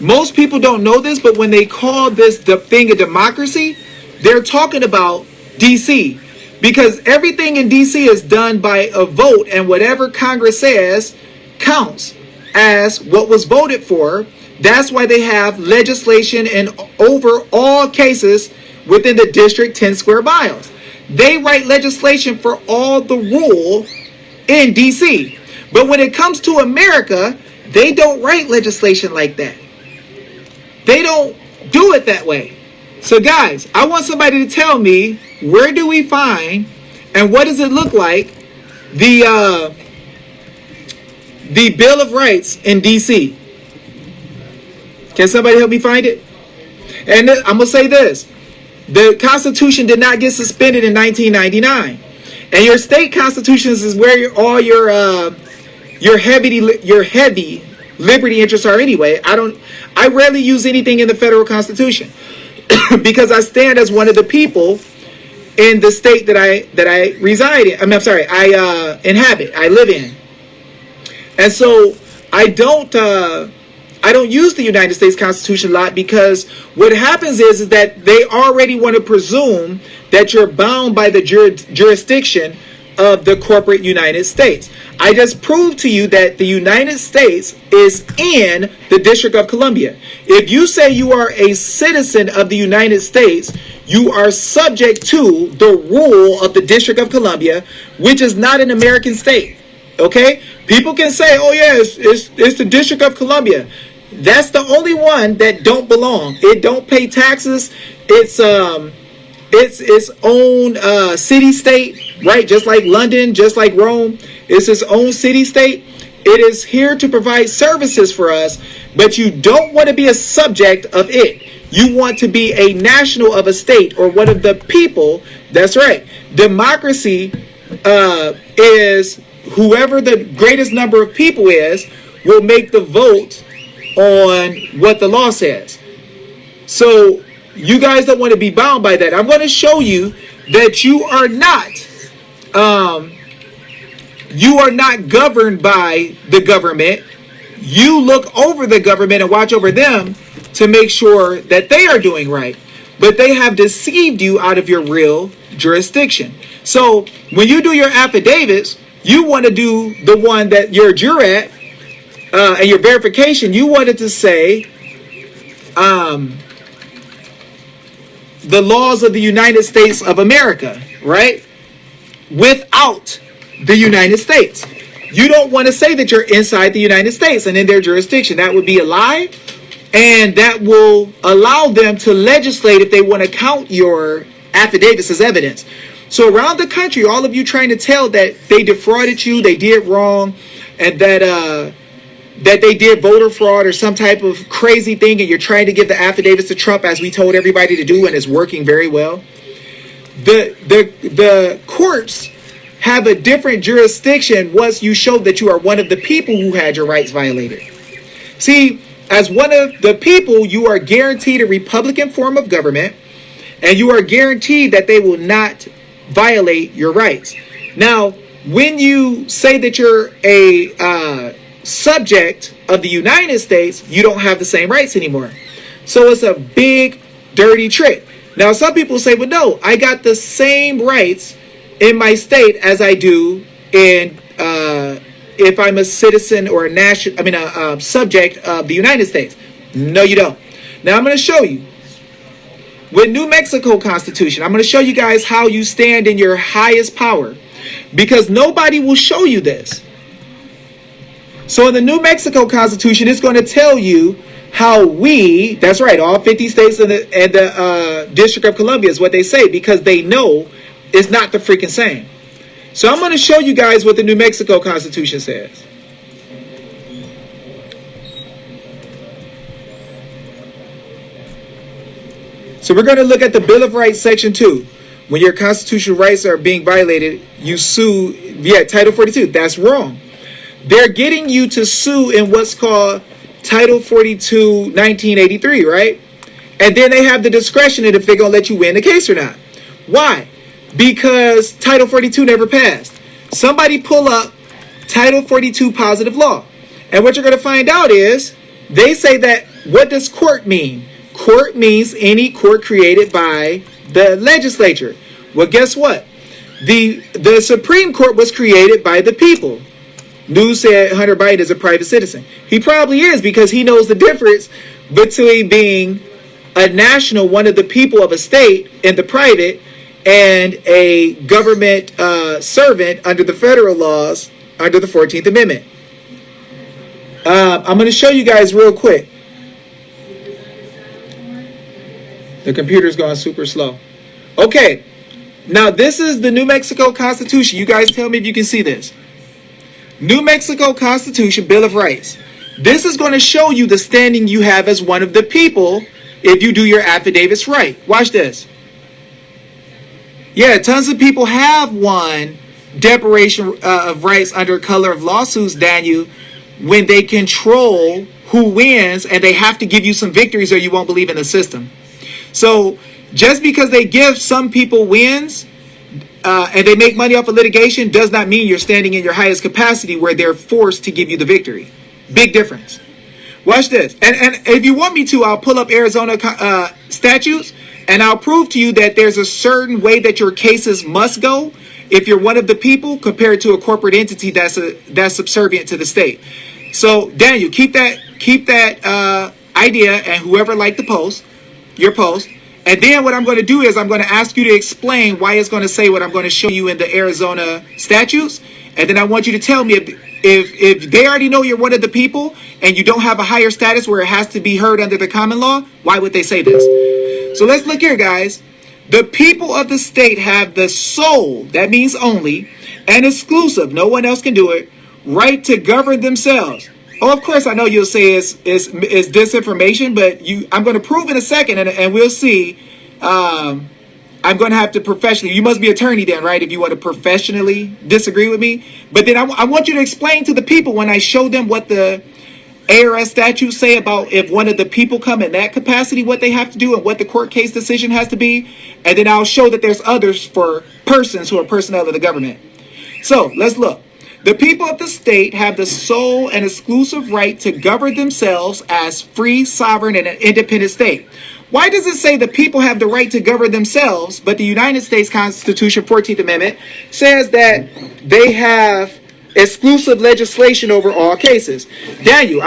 most people don't know this, but when they call this the thing a democracy, they're talking about DC. Because everything in DC is done by a vote, and whatever Congress says counts as what was voted for. That's why they have legislation in over all cases within the district 10 square miles. They write legislation for all the rule in DC. But when it comes to America, they don't write legislation like that. They don't do it that way. So guys, I want somebody to tell me, where do we find and what does it look like the Bill of Rights in DC? Can somebody help me find it? And I'm gonna say this: the Constitution did not get suspended in 1999, and your state constitutions is where all your heavy liberty interests are anyway. I rarely use anything in the federal Constitution because I stand as one of the people in the state that I reside in. I inhabit. I live in, and so I don't use the United States Constitution a lot, because what happens is that they already want to presume that you're bound by the jurisdiction of the corporate United States. I just proved to you that the United States is in the District of Columbia. If you say you are a citizen of the United States, you are subject to the rule of the District of Columbia, which is not an American state. Okay? People can say, oh yeah, it's the District of Columbia. That's the only one that don't belong. It don't pay taxes. It's its own city-state, right? Just like London, just like Rome. It's its own city-state. It is here to provide services for us, but you don't want to be a subject of it. You want to be a national of a state or one of the people. That's right. Democracy is whoever the greatest number of people is will make the vote on what the law says. So you guys don't want to be bound by that. I'm going to show you that you are not governed by the government. You look over the government and watch over them to make sure that they are doing right. But they have deceived you out of your real jurisdiction. So when you do your affidavits, you want to do the one that your jurat and your verification, you wanted to say the laws of the United States of America, right? Without the United States. You don't want to say that you're inside the United States and in their jurisdiction. That would be a lie, and that will allow them to legislate if they want to count your affidavits as evidence. So around the country, all of you trying to tell that they defrauded you, they did wrong, and that they did voter fraud or some type of crazy thing, and you're trying to give the affidavits to Trump, as we told everybody to do, and it's working very well. The courts have a different jurisdiction once you show that you are one of the people who had your rights violated. See, as one of the people, you are guaranteed a Republican form of government, and you are guaranteed that they will not violate your rights. Now, when you say that you're a subject of the United States, you don't have the same rights anymore. So it's a big, dirty trick. Now, some people say, well, no, I got the same rights in my state as I do in if I'm a citizen or a subject of the United States. No, you don't. Now, I'm going to show you. With New Mexico Constitution, I'm going to show you guys how you stand in your highest power, because nobody will show you this. So in the New Mexico Constitution, it's going to tell you how we, that's right, all 50 states and the District of Columbia is what they say, because they know it's not the freaking same. So I'm going to show you guys what the New Mexico Constitution says. So we're going to look at the Bill of Rights, Section 2. When your constitutional rights are being violated, you sue, Title 42. That's wrong. They're getting you to sue in what's called Title 42, 1983, right? And then they have the discretion if they're going to let you win the case or not. Why? Because Title 42 never passed. Somebody pull up Title 42 positive law. And what you're going to find out is, they say that, what does court mean? Court means any court created by the legislature. Well, guess what? The Supreme Court was created by the people. News said Hunter Biden is a private citizen. He probably is, because he knows the difference between being a national, one of the people of a state in the private, and a government servant under the federal laws under the 14th Amendment. I'm going to show you guys real quick. The computer's going super slow. Okay, now this is the New Mexico Constitution. You guys tell me if you can see this. New Mexico Constitution, Bill of Rights. This is going to show you the standing you have as one of the people if you do your affidavits right. Watch this. Yeah, tons of people have won deprivation of rights under color of lawsuits, Daniel, when they control who wins, and they have to give you some victories or you won't believe in the system. So just because they give some people wins and they make money off of litigation does not mean you're standing in your highest capacity where they're forced to give you the victory. Big difference. Watch this. And if you want me to, I'll pull up Arizona statutes, and I'll prove to you that there's a certain way that your cases must go if you're one of the people compared to a corporate entity that's subservient to the state. So Daniel, keep that idea, and whoever liked the post, your post. And then what I'm going to do is I'm going to ask you to explain why it's going to say what I'm going to show you in the Arizona statutes. And then I want you to tell me if they already know you're one of the people and you don't have a higher status where it has to be heard under the common law, why would they say this? So let's look here, guys. The people of the state have the sole, that means only, and exclusive, no one else can do it, right to govern themselves. Oh, of course, I know you'll say it's disinformation, but I'm going to prove in a second, and we'll see. I'm going to have to professionally. You must be an attorney then, right? If you want to professionally disagree with me. But then I want you to explain to the people when I show them what the ARS statutes say about if one of the people come in that capacity, what they have to do and what the court case decision has to be. And then I'll show that there's others for persons who are personnel of the government. So let's look. The people of the state have the sole and exclusive right to govern themselves as free, sovereign, and an independent state. Why does it say the people have the right to govern themselves, but the United States Constitution, 14th Amendment, says that they have exclusive legislation over all cases? Daniel,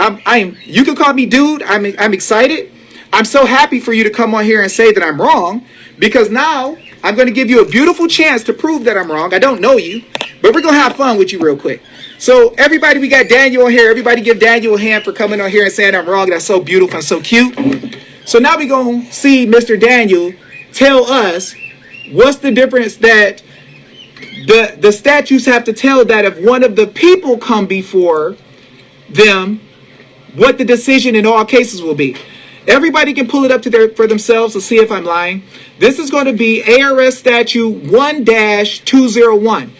you can call me dude. I'm excited. I'm so happy for you to come on here and say that I'm wrong, because now I'm going to give you a beautiful chance to prove that I'm wrong. I don't know you, but we're going to have fun with you real quick. So everybody, we got Daniel on here. Everybody give Daniel a hand for coming on here and saying I'm wrong. That's so beautiful and so cute. So now we're going to see Mr. Daniel tell us what's the difference that the statutes have to tell that if one of the people come before them, what the decision in all cases will be. Everybody can pull it up for themselves to see if I'm lying. This is going to be ARS Statute 1-201.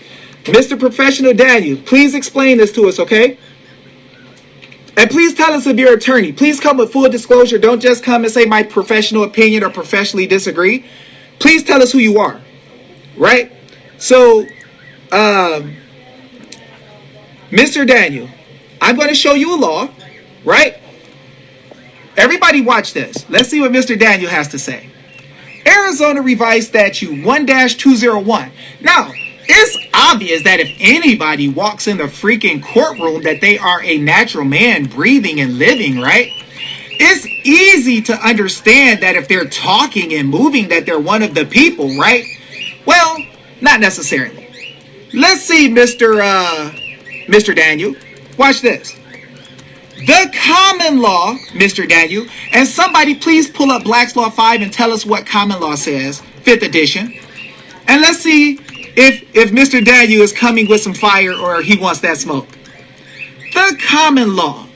Mr. Professional Daniel, please explain this to us, okay? And please tell us if you're an attorney. Please come with full disclosure. Don't just come and say my professional opinion or professionally disagree. Please tell us who you are, right? So, Mr. Daniel, I'm going to show you a law, right? Everybody watch this. Let's see what Mr. Daniel has to say. Arizona Revised Statute 1-201. Now, it's obvious that if anybody walks in the freaking courtroom that they are a natural man breathing and living, right? It's easy to understand that if they're talking and moving that they're one of the people, right? Well, not necessarily. Let's see, Mr. Daniel. Watch this. The common law, Mr. Daniel, and somebody please pull up Black's Law 5 and tell us what common law says, 5th edition. And let's see if Mr. Daniel is coming with some fire or he wants that smoke. The common law,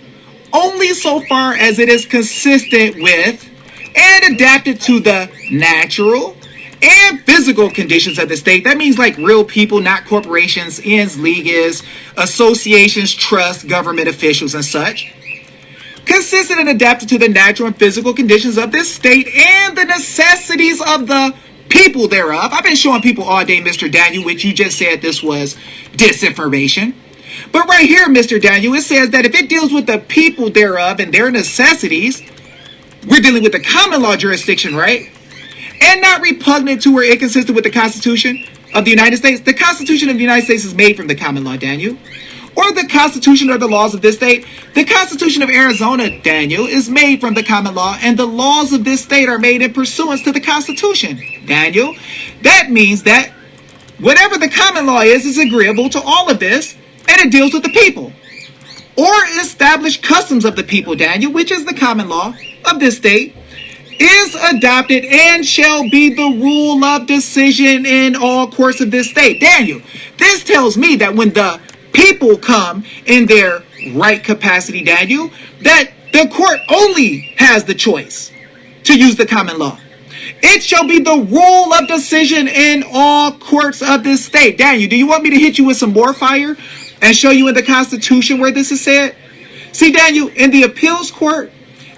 only so far as it is consistent with and adapted to the natural and physical conditions of the state. That means like real people, not corporations, ends, leagues, associations, trusts, government officials, and such. Consistent and adapted to the natural and physical conditions of this state and the necessities of the people thereof. I've been showing people all day, Mr. Daniel, which you just said this was disinformation. But right here, Mr. Daniel, it says that if it deals with the people thereof and their necessities, we're dealing with the common law jurisdiction, right? And not repugnant to or inconsistent with the Constitution of the United States. The Constitution of the United States is made from the common law, Daniel. Or the Constitution or the laws of this state. The Constitution of Arizona, Daniel, is made from the common law, and the laws of this state are made in pursuance to the Constitution, Daniel. That means that whatever the common law is agreeable to all of this, and it deals with the people. Or established customs of the people, Daniel, which is the common law of this state, is adopted and shall be the rule of decision in all courts of this state. Daniel, this tells me that when the people come in their right capacity, Daniel, that the court only has the choice to use the common law. It shall be the rule of decision in all courts of this state. Daniel, do you want me to hit you with some more fire and show you in the Constitution where this is said? See, Daniel, in the appeals court,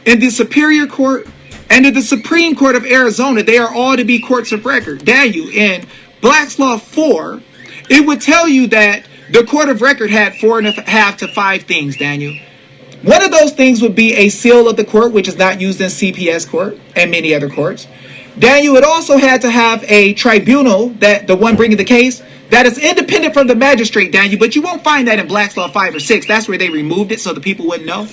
in the superior court, and in the Supreme Court of Arizona, they are all to be courts of record. Daniel, in Black's Law 4, it would tell you that the court of record had 4.5 to 5 things, Daniel. One of those things would be a seal of the court, which is not used in CPS court and many other courts. Daniel, it also had to have a tribunal, that the one bringing the case, that is independent from the magistrate, Daniel, but you won't find that in Black's Law 5 or 6. That's where they removed it so the people wouldn't know.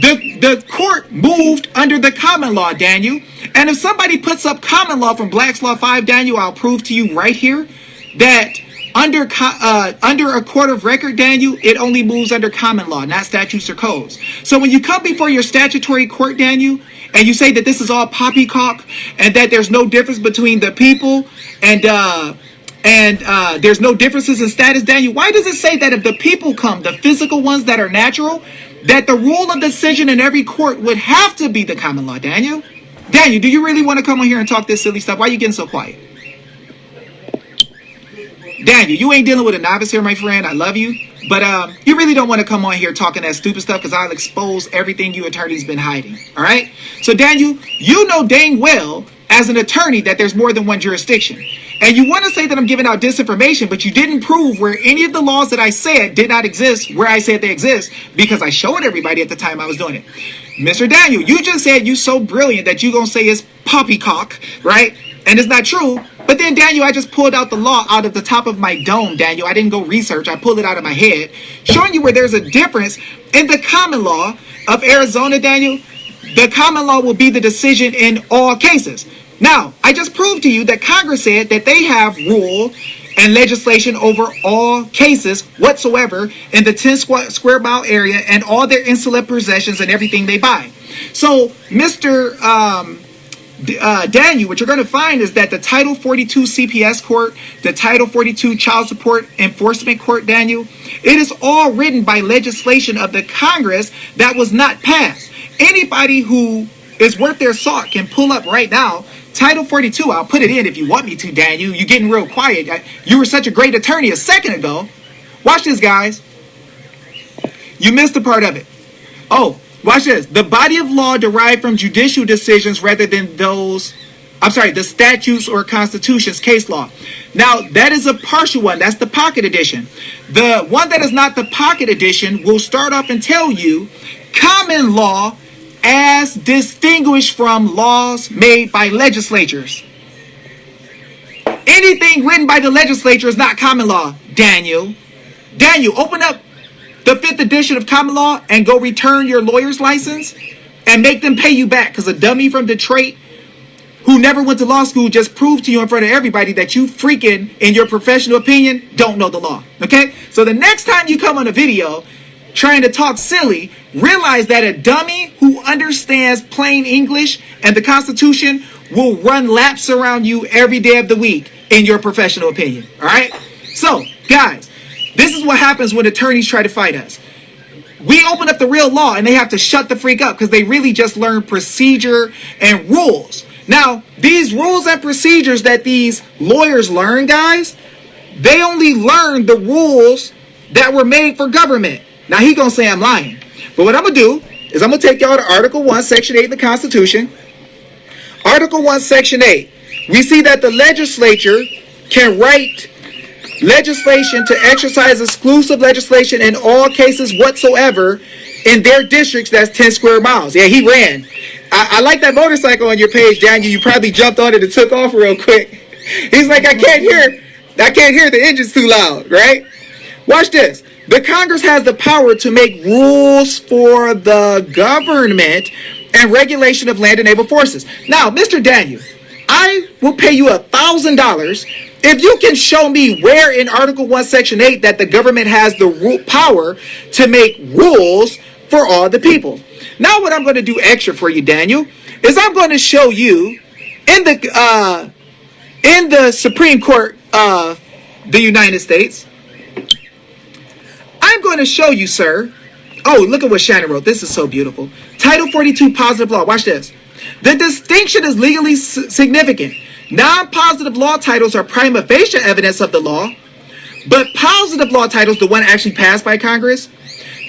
The court moved under the common law, Daniel. And if somebody puts up common law from Black's Law 5, Daniel, I'll prove to you right here that under a court of record, Daniel, it only moves under common law, not statutes or codes. So when you come before your statutory court, Daniel, and you say that this is all poppycock and that there's no difference between the people and there's no differences in status, Daniel, why does it say that if the people come, the physical ones that are natural, that the rule of decision in every court would have to be the common law, Daniel? Daniel, do you really want to come on here and talk this silly stuff? Why are you getting so quiet? Daniel, you ain't dealing with a novice here, my friend. I love you. But you really don't want to come on here talking that stupid stuff because I'll expose everything you attorneys been hiding. All right? So, Daniel, you know dang well as an attorney that there's more than one jurisdiction. And you want to say that I'm giving out disinformation, but you didn't prove where any of the laws that I said did not exist, where I said they exist, because I showed everybody at the time I was doing it. Mr. Daniel, you just said you're so brilliant that you're going to say it's poppycock, right? And it's not true. But then, Daniel, I just pulled out the law out of the top of my dome, Daniel. I didn't go research. I pulled it out of my head, showing you where there's a difference in the common law of Arizona, Daniel. The common law will be the decision in all cases. Now, I just proved to you that Congress said that they have rule and legislation over all cases whatsoever in the 10 square mile area and all their insular possessions and everything they buy. So, Mr. Daniel, what you're going to find is that the Title 42 CPS court, the Title 42 Child Support Enforcement Court, Daniel, it is all written by legislation of the Congress that was not passed. Anybody who is worth their salt can pull up right now Title 42. I'll put it in if you want me to, Daniel. You're getting real quiet. You were such a great attorney a second ago. Watch this, guys. You missed a part of it. Oh, watch this. The body of law derived from judicial decisions rather than those, the statutes or constitutions, case law. Now, that is a partial one. That's the pocket edition. The one that is not the pocket edition will start off and tell you common law as distinguished from laws made by legislatures. Anything written by the legislature is not common law, Daniel. Daniel, open up the 5th edition of common law and go return your lawyer's license and make them pay you back, because a dummy from Detroit who never went to law school just proved to you in front of everybody that you freaking, in your professional opinion, don't know the law. Okay? So the next time you come on a video trying to talk silly, realize that a dummy who understands plain English and the Constitution will run laps around you every day of the week in your professional opinion. All right? So, guys, this is what happens when attorneys try to fight us. We open up the real law and they have to shut the freak up because they really just learn procedure and rules. Now, these rules and procedures that these lawyers learn, guys, they only learn the rules that were made for government. Now, he gonna say I'm lying. But what I'm gonna do is I'm gonna take y'all to Article 1, Section 8 of the Constitution. Article 1, Section 8. We see that the legislature can write legislation to exercise exclusive legislation in all cases whatsoever in their districts that's 10 square miles. Yeah, he ran. I like that motorcycle on your page, Daniel. You probably jumped on it and took off real quick. He's like, I can't hear the engine's too loud, right? Watch this. The Congress has the power to make rules for the government and regulation of land and naval forces. Now, Mr. Daniel, I will pay you $1,000 if you can show me where in Article 1, Section 8 that the government has the power to make rules for all the people. Now, what I'm going to do extra for you, Daniel, is I'm going to show you in the Supreme Court of the United States. I'm going to show you, sir. Oh, look at what Shannon wrote. This is so beautiful. Title 42, positive law. Watch this. The distinction is legally significant. Non-positive law titles are prima facie evidence of the law, but positive law titles, the one actually passed by Congress,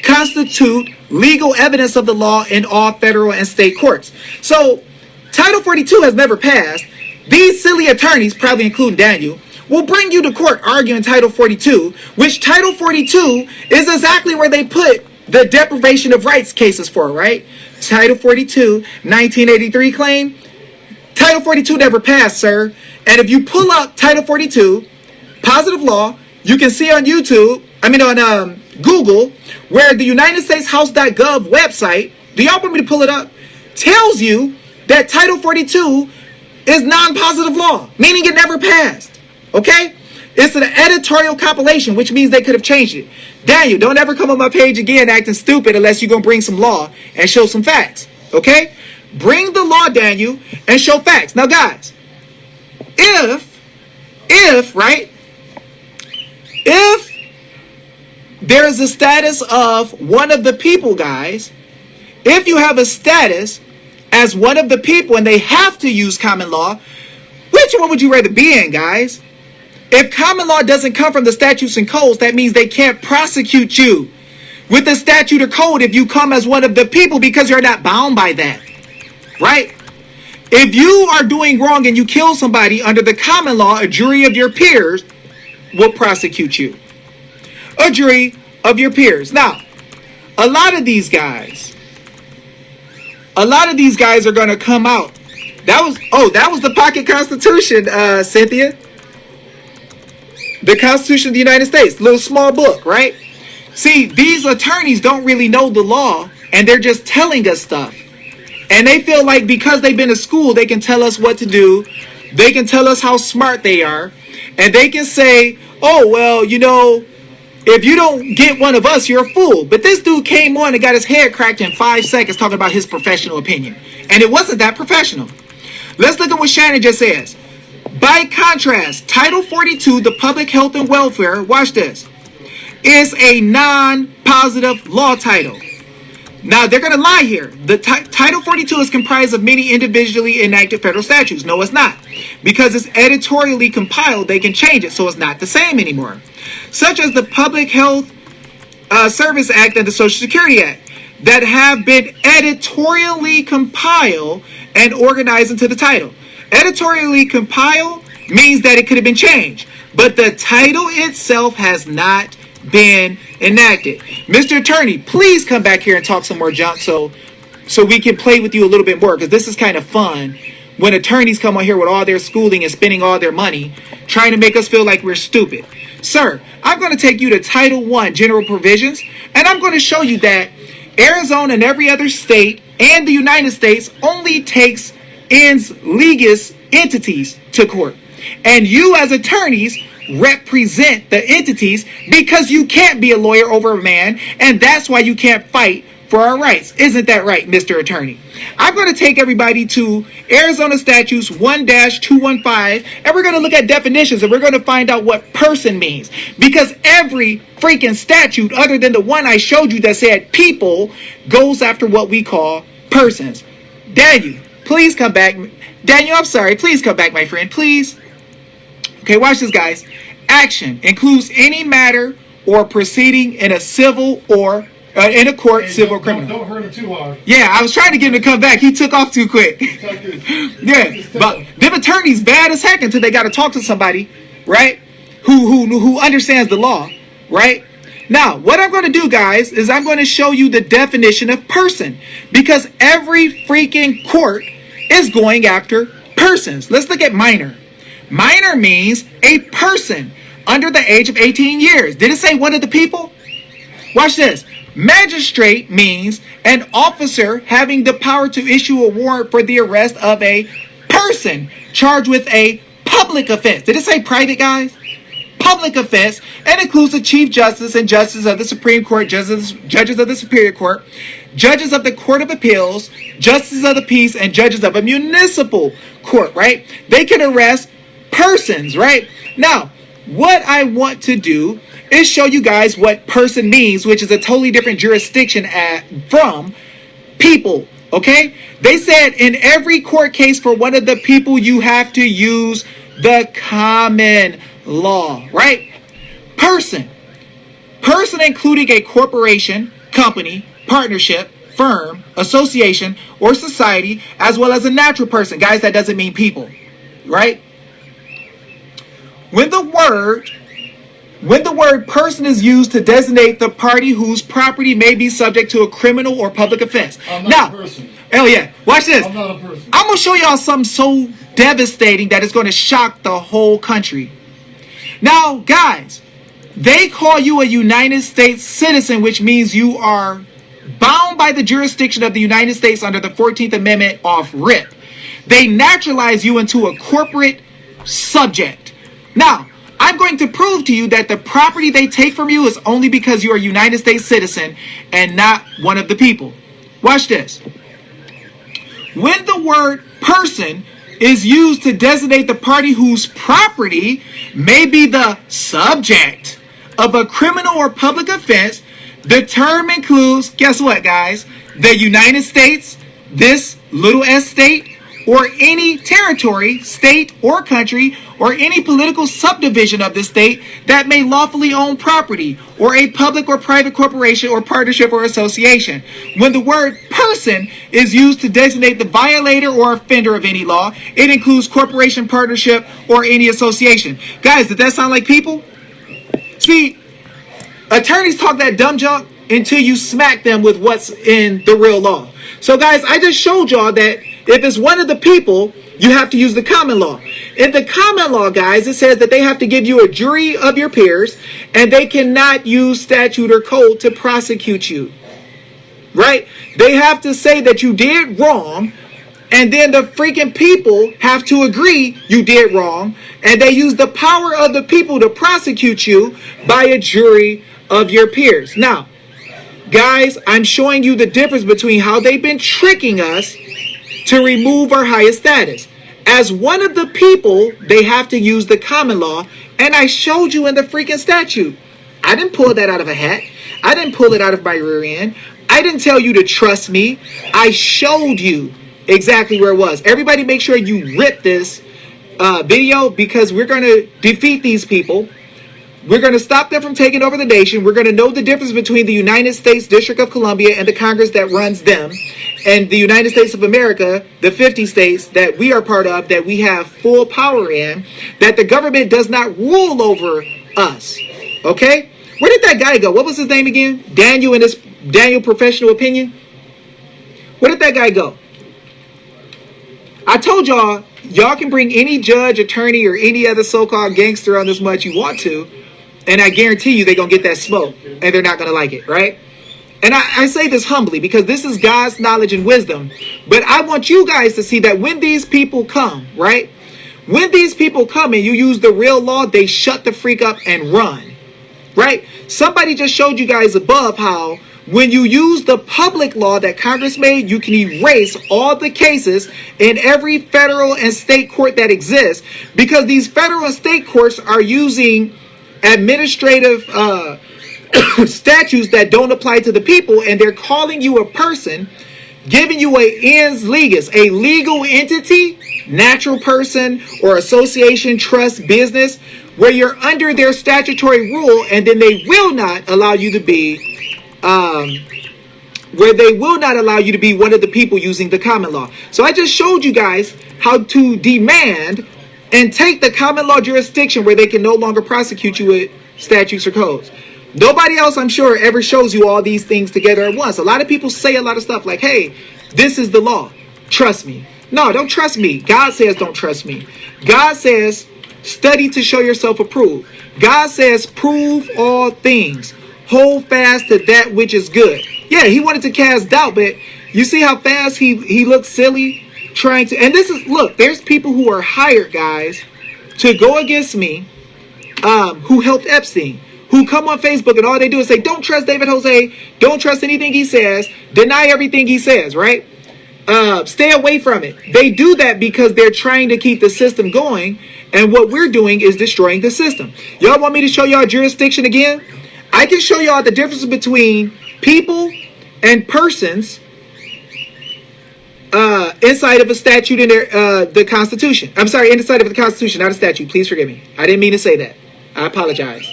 constitute legal evidence of the law in all federal and state courts. So, Title 42 has never passed. These silly attorneys, probably including Daniel, will bring you to court arguing Title 42, which Title 42 is exactly where they put the deprivation of rights cases for, right? Title 42, 1983 claim. Title 42 never passed, sir. And if you pull up Title 42, positive law, you can see on on Google, where the United States House.gov website, do y'all want me to pull it up? Tells you that Title 42 is non-positive law, meaning it never passed. Okay? It's an editorial compilation, which means they could have changed it. Daniel, don't ever come on my page again acting stupid unless you're going to bring some law and show some facts. Okay? Bring the law, Daniel, and show facts. Now, guys, if there is a status of one of the people, guys, if you have a status as one of the people and they have to use common law, which one would you rather be in, guys? If common law doesn't come from the statutes and codes, that means they can't prosecute you with the statute or code if you come as one of the people because you're not bound by that, right? If you are doing wrong and you kill somebody under the common law, a jury of your peers will prosecute you. A jury of your peers. Now, a lot of these guys are going to come out. That was the pocket constitution, Cynthia. The Constitution of the United States, little small book, right? See, these attorneys don't really know the law, and they're just telling us stuff. And they feel like because they've been to school, they can tell us what to do. They can tell us how smart they are. And they can say, oh, well, if you don't get one of us, you're a fool. But this dude came on and got his head cracked in 5 seconds talking about his professional opinion. And it wasn't that professional. Let's look at what Shannon just says. By contrast, Title 42, the Public Health and Welfare, watch this, is a non-positive law title. Now, they're going to lie here. The Title 42 is comprised of many individually enacted federal statutes. No, it's not. Because it's editorially compiled, they can change it, so it's not the same anymore. Such as the Public Health Service Act and the Social Security Act, that have been editorially compiled and organized into the title. Editorially compiled means that it could have been changed, but the title itself has not been enacted. Mr. Attorney, please come back here and talk some more junk so we can play with you a little bit more, because this is kind of fun when attorneys come on here with all their schooling and spending all their money trying to make us feel like we're stupid. Sir, I'm going to take you to Title I, General Provisions, and I'm going to show you that Arizona and every other state and the United States only takes ens legis entities to court. And you as attorneys represent the entities because you can't be a lawyer over a man, and that's why you can't fight for our rights. Isn't that right, Mr. Attorney? I'm going to take everybody to Arizona Statutes 1-215, and we're going to look at definitions, and we're going to find out what person means. Because every freaking statute, other than the one I showed you that said people, goes after what we call persons. Daniel, please come back. Daniel, I'm sorry. Please come back, my friend. Please. Okay, watch this, guys. Action includes any matter or proceeding in a civil or in a court, civil or criminal. Don't hurt him too hard. Yeah, I was trying to get him to come back. He took off too quick. Yeah, but them attorneys bad as heck until they got to talk to somebody, right? Who understands the law, right? Now, what I'm going to do, guys, is I'm going to show you the definition of person, because every freaking court is going after persons. Let's look at minor. Minor means a person under the age of 18 years. Did it say one of the people? Watch this. Magistrate means an officer having the power to issue a warrant for the arrest of a person charged with a public offense. Did it say private, guys? Public offense, and includes the Chief Justice and Justices of the Supreme Court, judges of the Superior Court, judges of the Court of Appeals, justices of the peace, and judges of a municipal court, right? They can arrest persons, right? Now, what I want to do is show you guys what person means, which is a totally different jurisdiction from people, okay? They said in every court case for one of the people, you have to use the common law, right? Person including a corporation, company, partnership, firm, association, or society, as well as a natural person. Guys, that doesn't mean people, right? When the word person is used to designate the party whose property may be subject to a criminal or public offense. I'm not a person. Hell yeah. Watch this. I'm not a person. I'm going to show y'all something so devastating that it's going to shock the whole country. Now, guys, they call you a United States citizen, which means you are bound by the jurisdiction of the United States under the 14th Amendment off rip. They naturalize you into a corporate subject. Now, I'm going to prove to you that the property they take from you is only because you're a United States citizen and not one of the people. Watch this. When the word person is used to designate the party whose property may be the subject of a criminal or public offense, the term includes, guess what, guys? The United States, this little s state, or any territory, state, or country, or any political subdivision of the state that may lawfully own property, or a public or private corporation or partnership or association. When the word person is used to designate the violator or offender of any law, it includes corporation, partnership, or any association. Guys, did that sound like people? See, attorneys talk that dumb junk until you smack them with what's in the real law. So guys, I just showed y'all that if it's one of the people, you have to use the common law. In the common law, guys, it says that they have to give you a jury of your peers, and they cannot use statute or code to prosecute you. Right? They have to say that you did wrong, and then the freaking people have to agree you did wrong, and they use the power of the people to prosecute you by a jury of your peers. Now, guys, I'm showing you the difference between how they've been tricking us to remove our highest status. As one of the people, they have to use the common law. And I showed you in the freaking statute. I didn't pull that out of a hat. I didn't pull it out of my rear end. I didn't tell you to trust me. I showed you exactly where it was. Everybody make sure you rip this video, because we're going to defeat these people. We're going to stop them from taking over the nation. We're going to know the difference between the United States District of Columbia and the Congress that runs them, and the United States of America, the 50 states that we are part of, that we have full power in, that the government does not rule over us. Okay? Where did that guy go? What was his name again? Daniel, in his Daniel professional opinion? Where did that guy go? I told y'all, y'all can bring any judge, attorney, or any other so-called gangster on this much you want to, and I guarantee you they're going to get that smoke, and they're not going to like it, right? And I say this humbly, because this is God's knowledge and wisdom, but I want you guys to see that when these people come, right? When these people come and you use the real law, they shut the freak up and run, right? Somebody just showed you guys above how when you use the public law that Congress made, you can erase all the cases in every federal and state court that exists, because these federal and state courts are using administrative statutes that don't apply to the people, and they're calling you a person, giving you a ens legis, a legal entity, natural person or association, trust, business, where you're under their statutory rule, and then they will not allow you to be where they will not allow you to be one of the people using the common law. So I just showed you guys how to demand and take the common law jurisdiction where they can no longer prosecute you with statutes or codes. Nobody else, I'm sure, ever shows you all these things together at once. A lot of people say a lot of stuff like, hey, this is the law. Trust me. No, don't trust me. God says don't trust me. God says study to show yourself approved. God says prove all things. Hold fast to that which is good. Yeah, he wanted to cast doubt, but you see how fast he looks silly trying to. And this is, look, there's people who are hired, guys, to go against me, who helped Epstein, who come on Facebook and all they do is say, don't trust David Jose, don't trust anything he says, deny everything he says, right? Stay away from it. They do that because they're trying to keep the system going, and what we're doing is destroying the system. Y'all want me to show y'all jurisdiction again? I can show y'all the difference between people and persons inside of a statute in the Constitution. I'm sorry, inside of the Constitution, not a statute. Please forgive me. I didn't mean to say that. I apologize.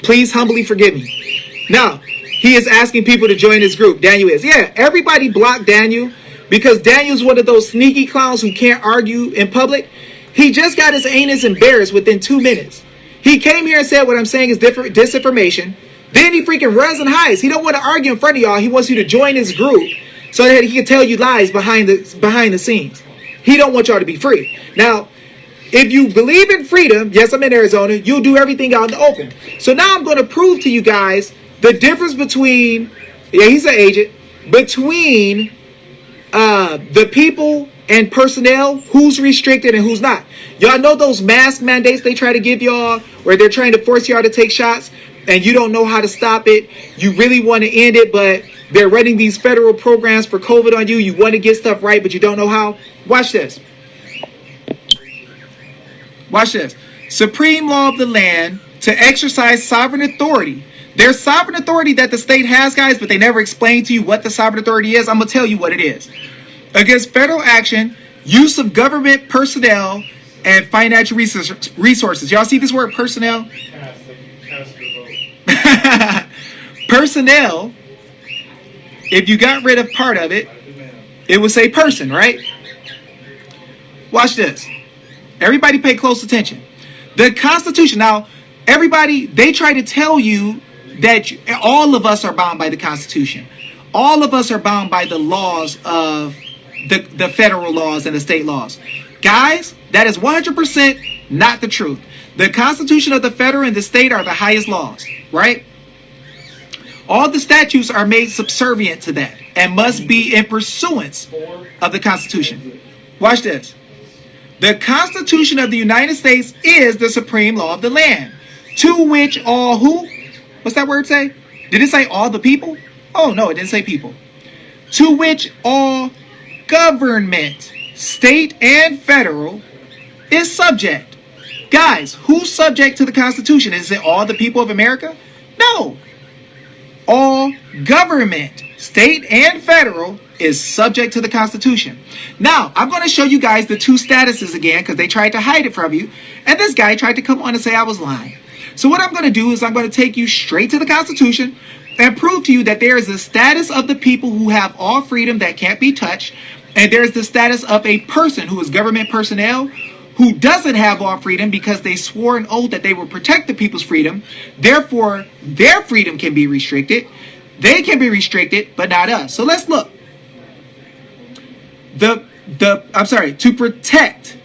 Please humbly forgive me. Now, he is asking people to join his group. Daniel is. Yeah, everybody blocked Daniel because Daniel's one of those sneaky clowns who can't argue in public. He just got his anus embarrassed within 2 minutes. He came here and said what I'm saying is disinformation. Then he freaking runs and hides. He don't want to argue in front of y'all. He wants you to join his group so that he can tell you lies behind the scenes. He don't want y'all to be free. Now, if you believe in freedom, yes, I'm in Arizona, you'll do everything out in the open. So now I'm going to prove to you guys the difference between, yeah, he's an agent, between the people and personnel, who's restricted and who's not. Y'all know those mask mandates they try to give y'all, where they're trying to force y'all to take shots and you don't know how to stop it. You really want to end it, but they're running these federal programs for COVID on you. You want to get stuff right, but you don't know how. Watch this. Watch this. Supreme law of the land to exercise sovereign authority. There's sovereign authority that the state has, guys, but they never explain to you what the sovereign authority is. I'm going to tell you what it is. Against federal action, use of government personnel and financial resources. Y'all see this word personnel? Personnel, if you got rid of part of it, it would say person, right? Watch this. Everybody pay close attention. The Constitution, now, everybody, they try to tell you that all of us are bound by the Constitution. All of us are bound by the laws of the federal laws and the state laws. Guys, that is 100% not the truth. The Constitution of the federal and the state are the highest laws, right? All the statutes are made subservient to that and must be in pursuance of the Constitution. Watch this. The Constitution of the United States is the supreme law of the land, to which all who? What's that word say? Did it say all the people? Oh, no, it didn't say people. To which all government state and federal, is subject. Guys, who's subject to the Constitution? Is it all the people of America? No. All government, state and federal, is subject to the Constitution. Now, I'm going to show you guys the two statuses again because they tried to hide it from you. And this guy tried to come on and say I was lying. So what I'm going to do is I'm going to take you straight to the Constitution and prove to you that there is a status of the people who have all freedom that can't be touched. And there's the status of a person who is government personnel who doesn't have all freedom because they swore an oath that they will protect the people's freedom. Therefore, their freedom can be restricted. They can be restricted, but not us. So let's look. To protect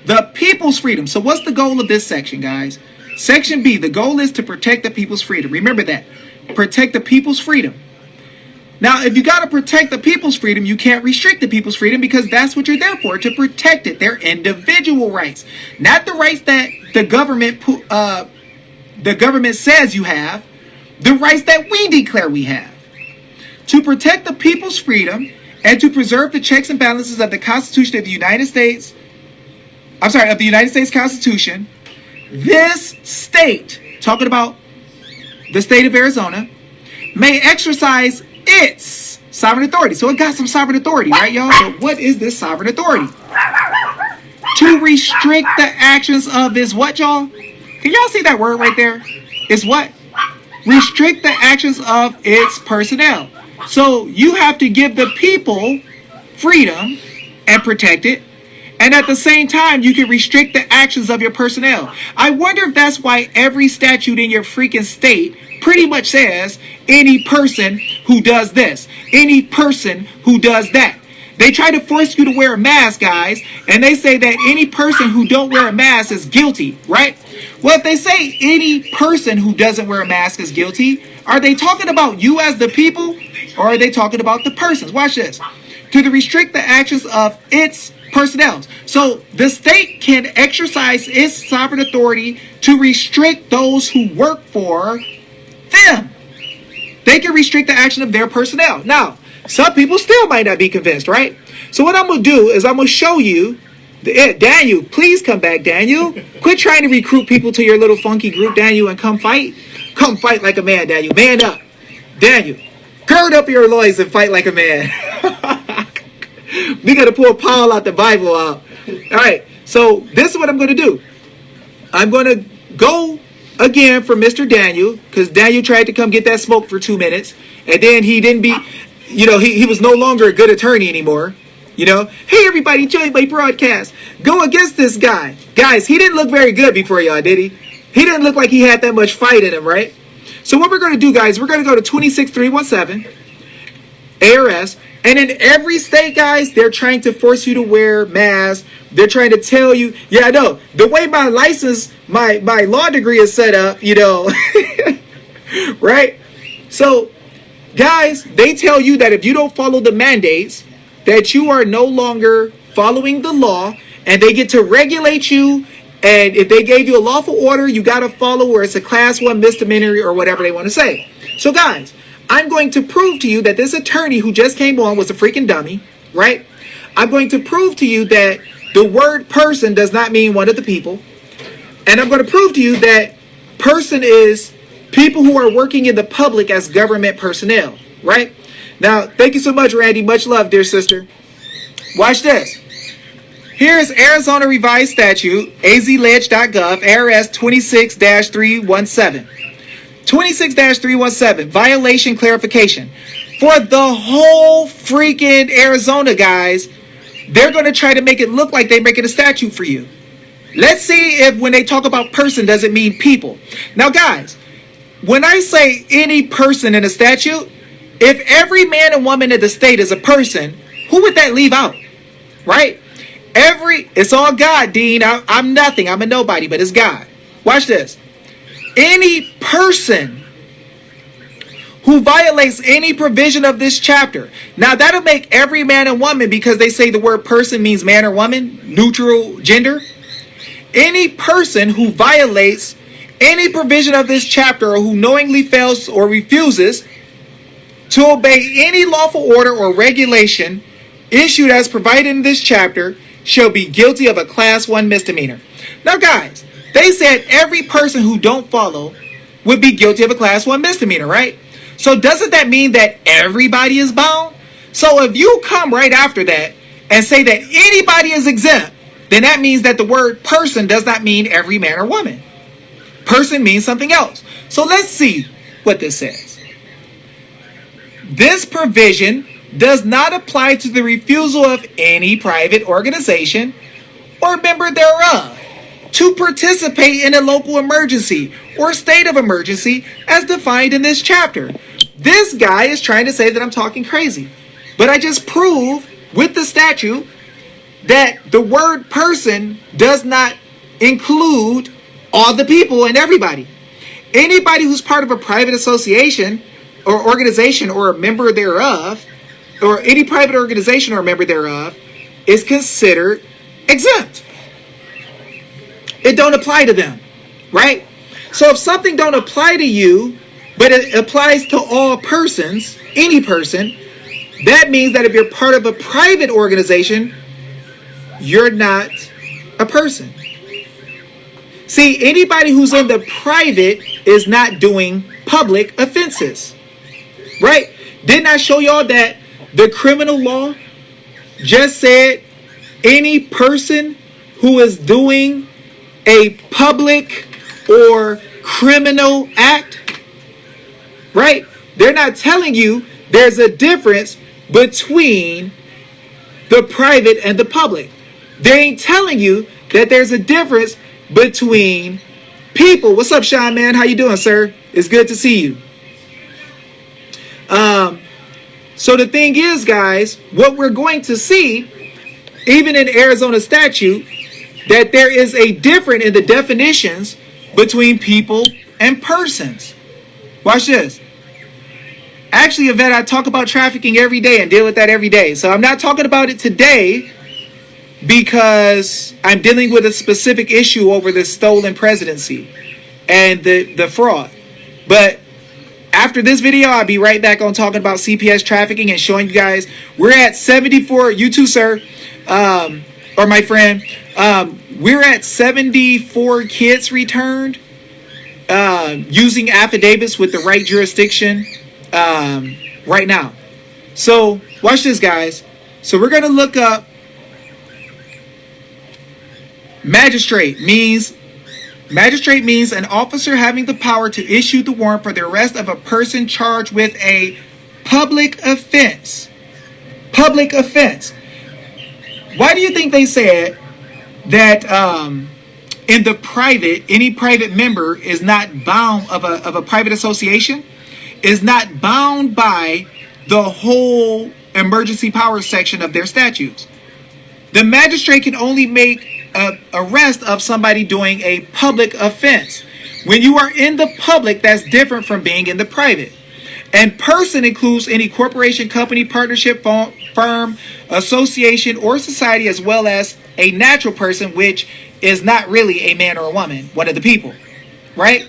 the people's freedom. So what's the goal of this section, guys? Section B, the goal is to protect the people's freedom. Remember that. Protect the people's freedom. Now, if you got to protect the people's freedom, you can't restrict the people's freedom because that's what you're there for, to protect it. Their individual rights, not the rights that the government says you have, the rights that we declare we have. To protect the people's freedom and to preserve the checks and balances of the Constitution of the United States, of the United States Constitution, this state, talking about the state of Arizona, may exercise its sovereign authority. So it got some sovereign authority, right, y'all? So what is this sovereign authority? To restrict the actions of its what, y'all? Can y'all see that word right there? It's what? Restrict the actions of its personnel. So you have to give the people freedom and protect it. And at the same time, you can restrict the actions of your personnel. I wonder if that's why every statute in your freaking state pretty much says any person who does this, any person who does that. They try to force you to wear a mask, guys, and they say that any person who don't wear a mask is guilty, right? Well, if they say any person who doesn't wear a mask is guilty, are they talking about you as the people, or are they talking about the persons? Watch this. To restrict the actions of its personnel. So the state can exercise its sovereign authority to restrict those who work for them. They can restrict the action of their personnel. Now, some people still might not be convinced, right? So what I'm going to do is I'm going to show you, Daniel, please come back, Daniel. Quit trying to recruit people to your little funky group, Daniel, and come fight. Come fight like a man, Daniel. Man up. Daniel, gird up your loins and fight like a man. We got to pull Paul out the Bible out. All right, so this is what I'm going to do. I'm going to go again for Mr. Daniel, because Daniel tried to come get that smoke for 2 minutes, and then he didn't be, he was no longer a good attorney anymore. Hey, everybody, join my broadcast. Go against this guy. Guys, he didn't look very good before y'all, did he? He didn't look like he had that much fight in him, right? So what we're going to do, guys, we're going to go to 26317, ARS, and in every state, guys, they're trying to force you to wear masks. They're trying to tell you, yeah, I know, the way my license, my law degree is set up, right? So, guys, they tell you that if you don't follow the mandates, that you are no longer following the law, and they get to regulate you. And if they gave you a lawful order, you got to follow, or it's a class 1 misdemeanor or whatever they want to say. So, guys, I'm going to prove to you that this attorney who just came on was a freaking dummy, right? I'm going to prove to you that the word person does not mean one of the people. And I'm going to prove to you that person is people who are working in the public as government personnel, right? Now, thank you so much, Randy. Much love, dear sister. Watch this. Here's Arizona Revised Statute, azledge.gov, ARS 26-317. 26-317, violation clarification. For the whole freaking Arizona, guys, they're going to try to make it look like they're making a statute for you. Let's see if when they talk about person, does it mean people? Now, guys, when I say any person in a statute, if every man and woman in the state is a person, who would that leave out? Right? It's all God, Dean. I'm nothing. I'm a nobody, but it's God. Watch this. Any person who violates any provision of this chapter. Now, that'll make every man and woman, because they say the word person means man or woman, neutral gender. Any person who violates any provision of this chapter, or who knowingly fails or refuses to obey any lawful order or regulation issued as provided in this chapter shall be guilty of a class 1 misdemeanor. Now guys, they said every person who don't follow would be guilty of a class 1 misdemeanor, right? So doesn't that mean that everybody is bound? So if you come right after that and say that anybody is exempt, then that means that the word person does not mean every man or woman. Person means something else. So let's see what this says. This provision does not apply to the refusal of any private organization or member thereof to participate in a local emergency or state of emergency as defined in this chapter. This guy is trying to say that I'm talking crazy. But I just proved with the statute that the word person does not include all the people and everybody. Anybody who's part of a private association or organization or a member thereof, or any private organization or a member thereof, is considered exempt. It don't apply to them, right? So if something don't apply to you, but it applies to all persons, any person, that means that if you're part of a private organization, you're not a person. See, anybody who's in the private is not doing public offenses, right? Didn't I show y'all that the criminal law just said any person who is doing a public or criminal act, right? They're not telling you there's a difference between the private and the public. They ain't telling you that there's a difference between people. What's up, Sean, man? How you doing, sir? It's good to see you. So the thing is, guys, what we're going to see, even in Arizona statute, that there is a difference in the definitions between people and persons. Watch this. Actually, Yvette, I talk about trafficking every day and deal with that every day. So I'm not talking about it today because I'm dealing with a specific issue over the stolen presidency and the fraud. But after this video, I'll be right back on talking about CPS trafficking and showing you guys. We're at 74, you too, sir, or my friend. We're at 74 kits returned using affidavits with the right jurisdiction right now. So watch this, guys. So we're going to look up magistrate means an officer having the power to issue the warrant for the arrest of a person charged with a public offense. Public offense. Why do you think they said that in the private, any private member is not bound of a private association, is not bound by the whole emergency powers section of their statutes? The magistrate can only make an arrest of somebody doing a public offense. When you are in the public, that's different from being in the private. And person includes any corporation, company, partnership, firm, association, or society, as well as a natural person, which is not really a man or a woman, one of the people, right?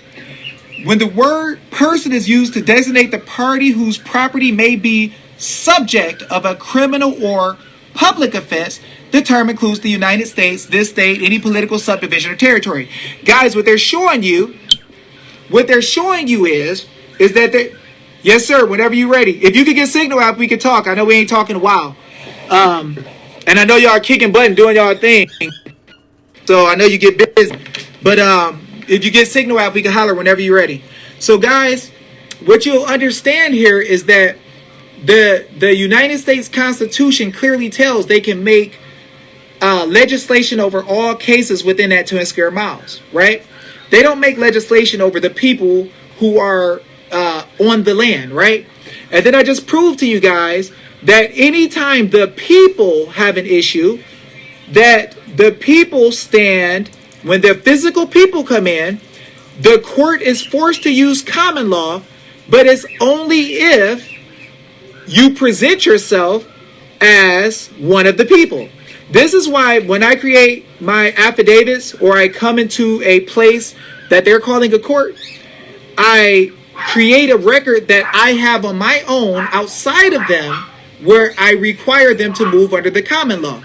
When the word person is used to designate the party whose property may be subject of a criminal or public offense, the term includes the United States, this state, any political subdivision or territory. Guys, what they're showing you is that they, yes, sir, whenever you're ready. If you could get signal out, we could talk. I know we ain't talking a while. And I know y'all are kicking butt and doing y'all thing. So I know you get busy. But if you get signal out, we can holler whenever you're ready. So guys, what you'll understand here is that the United States Constitution clearly tells they can make legislation over all cases within that 10 square miles, right? They don't make legislation over the people who are on the land, right? And then I just proved to you guys that anytime the people have an issue, that the people stand, when the physical people come in, the court is forced to use common law, but it's only if you present yourself as one of the people. This is why when I create my affidavits or I come into a place that they're calling a court, I create a record that I have on my own outside of them where I require them to move under the common law.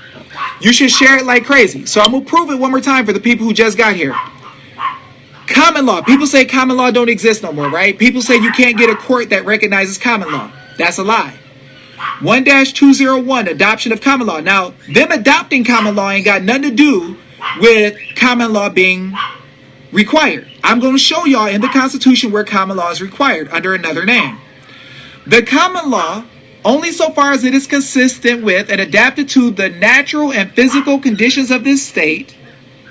You should share it like crazy. So I'm going to prove it one more time for the people who just got here. Common law. People say common law don't exist no more, right? People say you can't get a court that recognizes common law. That's a lie. 1-201, adoption of common law. Now, them adopting common law ain't got nothing to do with common law being required. I'm going to show y'all in the Constitution where common law is required under another name. The common law, only so far as it is consistent with and adapted to the natural and physical conditions of this state.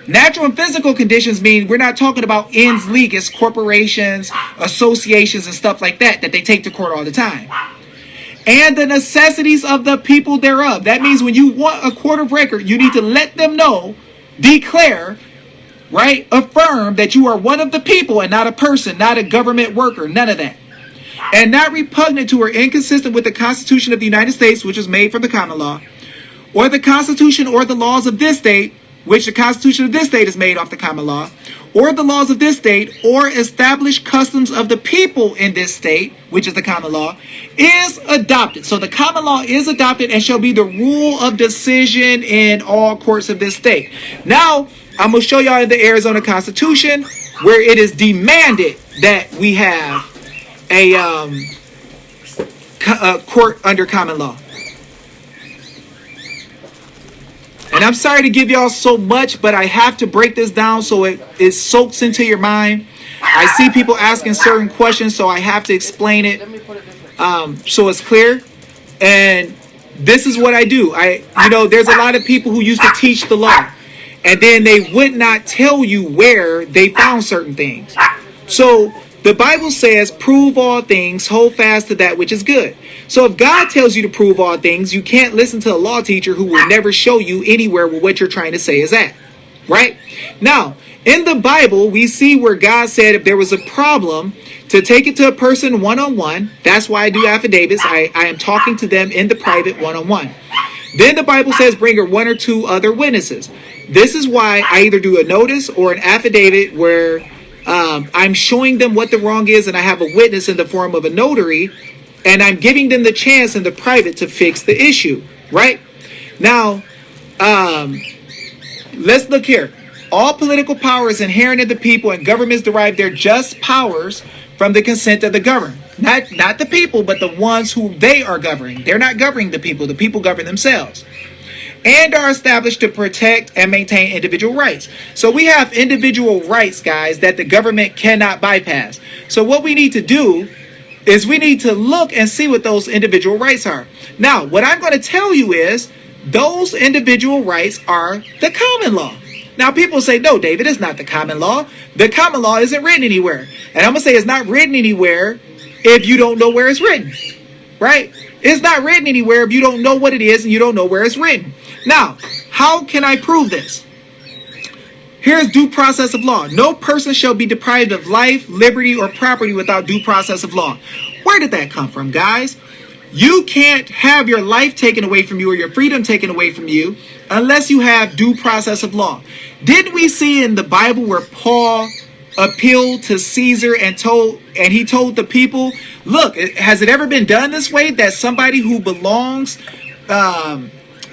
Natural and physical conditions mean we're not talking about ends legis, corporations, associations, and stuff like that they take to court all the time. And the necessities of the people thereof. That means when you want a court of record, you need to let them know, declare, right, affirm that you are one of the people and not a person, not a government worker, none of that. And not repugnant to or inconsistent with the Constitution of the United States, which is made from the common law, or the Constitution or the laws of this state, which the Constitution of this state is made off the common law, or the laws of this state, or established customs of the people in this state, which is the common law, is adopted. So the common law is adopted and shall be the rule of decision in all courts of this state. Now, I'm going to show y'all in the Arizona Constitution where it is demanded that we have a court under common law. And I'm sorry to give y'all so much, but I have to break this down so it soaks into your mind. I see people asking certain questions, so I have to explain it so it's clear. And this is what I do. There's a lot of people who used to teach the law, and then they would not tell you where they found certain things. So the Bible says, prove all things, hold fast to that which is good. So if God tells you to prove all things, you can't listen to a law teacher who will never show you anywhere where what you're trying to say is at. Right? Now, in the Bible, we see where God said if there was a problem, to take it to a person one-on-one. That's why I do affidavits. I am talking to them in the private one-on-one. Then the Bible says bring her one or two other witnesses. This is why I either do a notice or an affidavit where I'm showing them what the wrong is, and I have a witness in the form of a notary, and I'm giving them the chance in the private to fix the issue, right? Now, let's look here. All political power is inherent in the people, and governments derive their just powers from the consent of the governed. Not the people, but the ones who they are governing. They're not governing the people govern themselves. And are established to protect and maintain individual rights. So we have individual rights, guys, that the government cannot bypass. So what we need to do is we need to look and see what those individual rights are. Now, what I'm going to tell you is those individual rights are the common law. Now, people say, no, David, it's not the common law. The common law isn't written anywhere. And I'm going to say it's not written anywhere if you don't know where it's written, right? It's not written anywhere if you don't know what it is and you don't know where it's written. Now, how can I prove this? Here's due process of law. No person shall be deprived of life, liberty, or property without due process of law. Where did that come from, guys? You can't have your life taken away from you or your freedom taken away from you unless you have due process of law. Didn't we see in the Bible where Paul appealed to Caesar and he told the people, look, has it ever been done this way that somebody who belongs,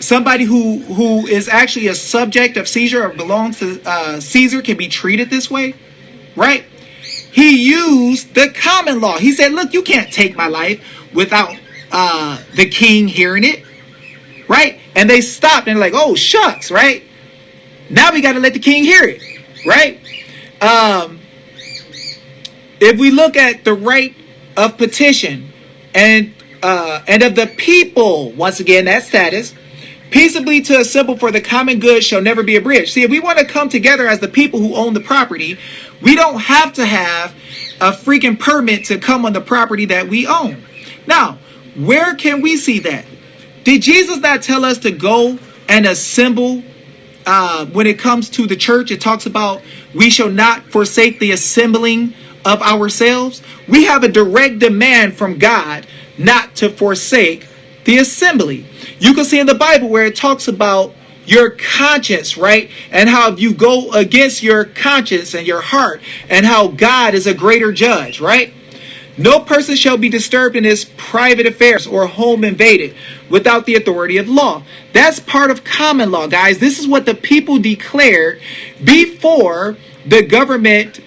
somebody who is actually a subject of Caesar or belongs to Caesar can be treated this way, right? He used the common law. He said, look, you can't take my life without the king hearing it, right? And they stopped and like, oh, shucks, right? Now we got to let the king hear it, right? If we look at the right of petition and of the people, once again, that status, peaceably to assemble for the common good shall never be abridged. See, if we want to come together as the people who own the property, we don't have to have a freaking permit to come on the property that we own. Now, where can we see that? Did Jesus not tell us to go and assemble? When it comes to the church, it talks about we shall not forsake the assembling of ourselves. We have a direct demand from God not to forsake the assembly. You can see in the Bible where it talks about your conscience, right? And how if you go against your conscience and your heart and how God is a greater judge, right? No person shall be disturbed in his private affairs or home invaded without the authority of law. That's part of common law, guys. This is what the people declared before the government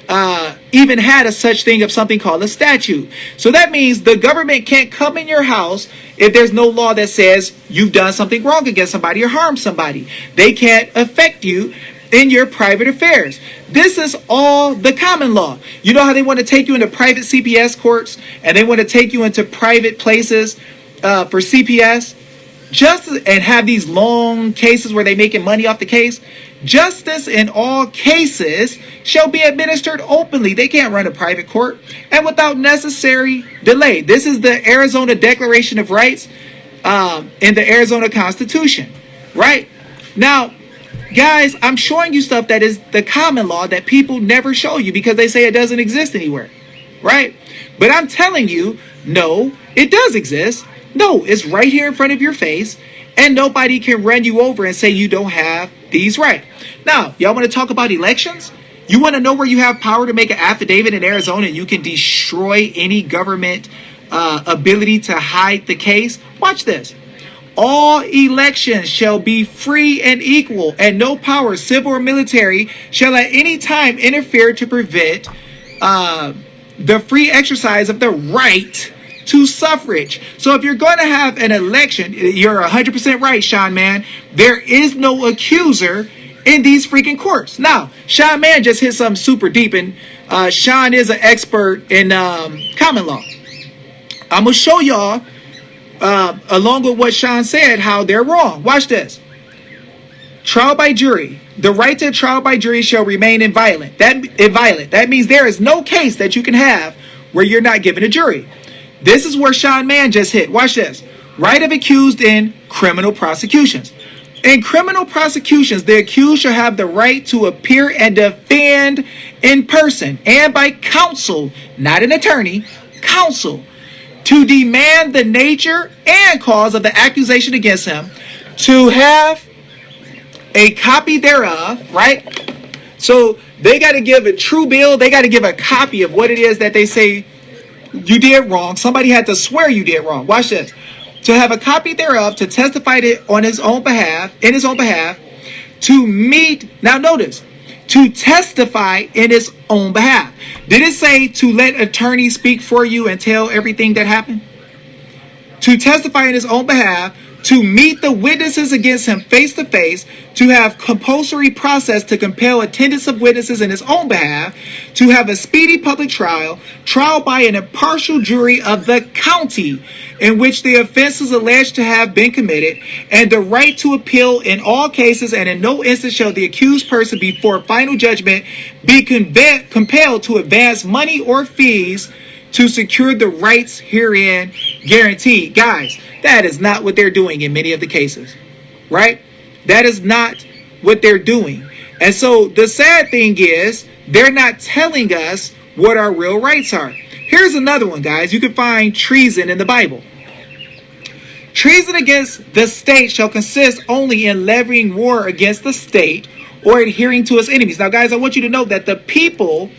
even had a such thing of something called a statute. So that means the government can't come in your house if there's no law that says you've done something wrong against somebody or harmed somebody. They can't affect you in your private affairs. This is all the common law. You know how they want to take you into private CPS courts and they want to take you into private places for CPS and have these long cases where they're making money off the case? Justice in all cases shall be administered openly. They can't run a private court and without necessary delay. This is the Arizona Declaration of Rights in the Arizona Constitution, right? Now, guys, I'm showing you stuff that is the common law that people never show you because they say it doesn't exist anywhere, right? But I'm telling you, no, it does exist. No, it's right here in front of your face, and nobody can run you over and say you don't have these rights. Now, y'all want to talk about elections? You want to know where you have power to make an affidavit in Arizona and you can destroy any government ability to hide the case? Watch this. All elections shall be free and equal, and no power, civil or military, shall at any time interfere to prevent the free exercise of the right to suffrage. So if you're going to have an election, you're 100% right, Sean Man. There is no accuser in these freaking courts. Now, Sean Man just hit something super deep, and Sean is an expert in common law. I'm going to show y'all, along with what Sean said, how they're wrong. Watch this. Trial by jury. The right to trial by jury shall remain inviolate. That means there is no case that you can have where you're not given a jury. This is where Sean Man just hit. Watch this. Right of accused in criminal prosecutions. In criminal prosecutions, the accused shall have the right to appear and defend in person and by counsel, not an attorney, counsel, to demand the nature and cause of the accusation against him, to have a copy thereof, right? So they got to give a true bill. They got to give a copy of what it is that they say you did wrong. Somebody had to swear you did wrong. Watch this. To have a copy thereof, to testify it on his own behalf, in his own behalf, to meet, now notice, to testify in his own behalf. Did it say to let attorneys speak for you and tell everything that happened? To testify in his own behalf, to meet the witnesses against him face to face, to have compulsory process to compel attendance of witnesses in his own behalf, to have a speedy public trial, trial by an impartial jury of the county in which the offense is alleged to have been committed, and the right to appeal in all cases, and in no instance shall the accused person before final judgment be compelled to advance money or fees to secure the rights herein guaranteed. Guys, that is not what they're doing in many of the cases, right? That is not what they're doing. And so the sad thing is they're not telling us what our real rights are. Here's another one, guys. You can find treason in the Bible. Treason against the state shall consist only in levying war against the state or adhering to its enemies. Now, guys, I want you to know that the people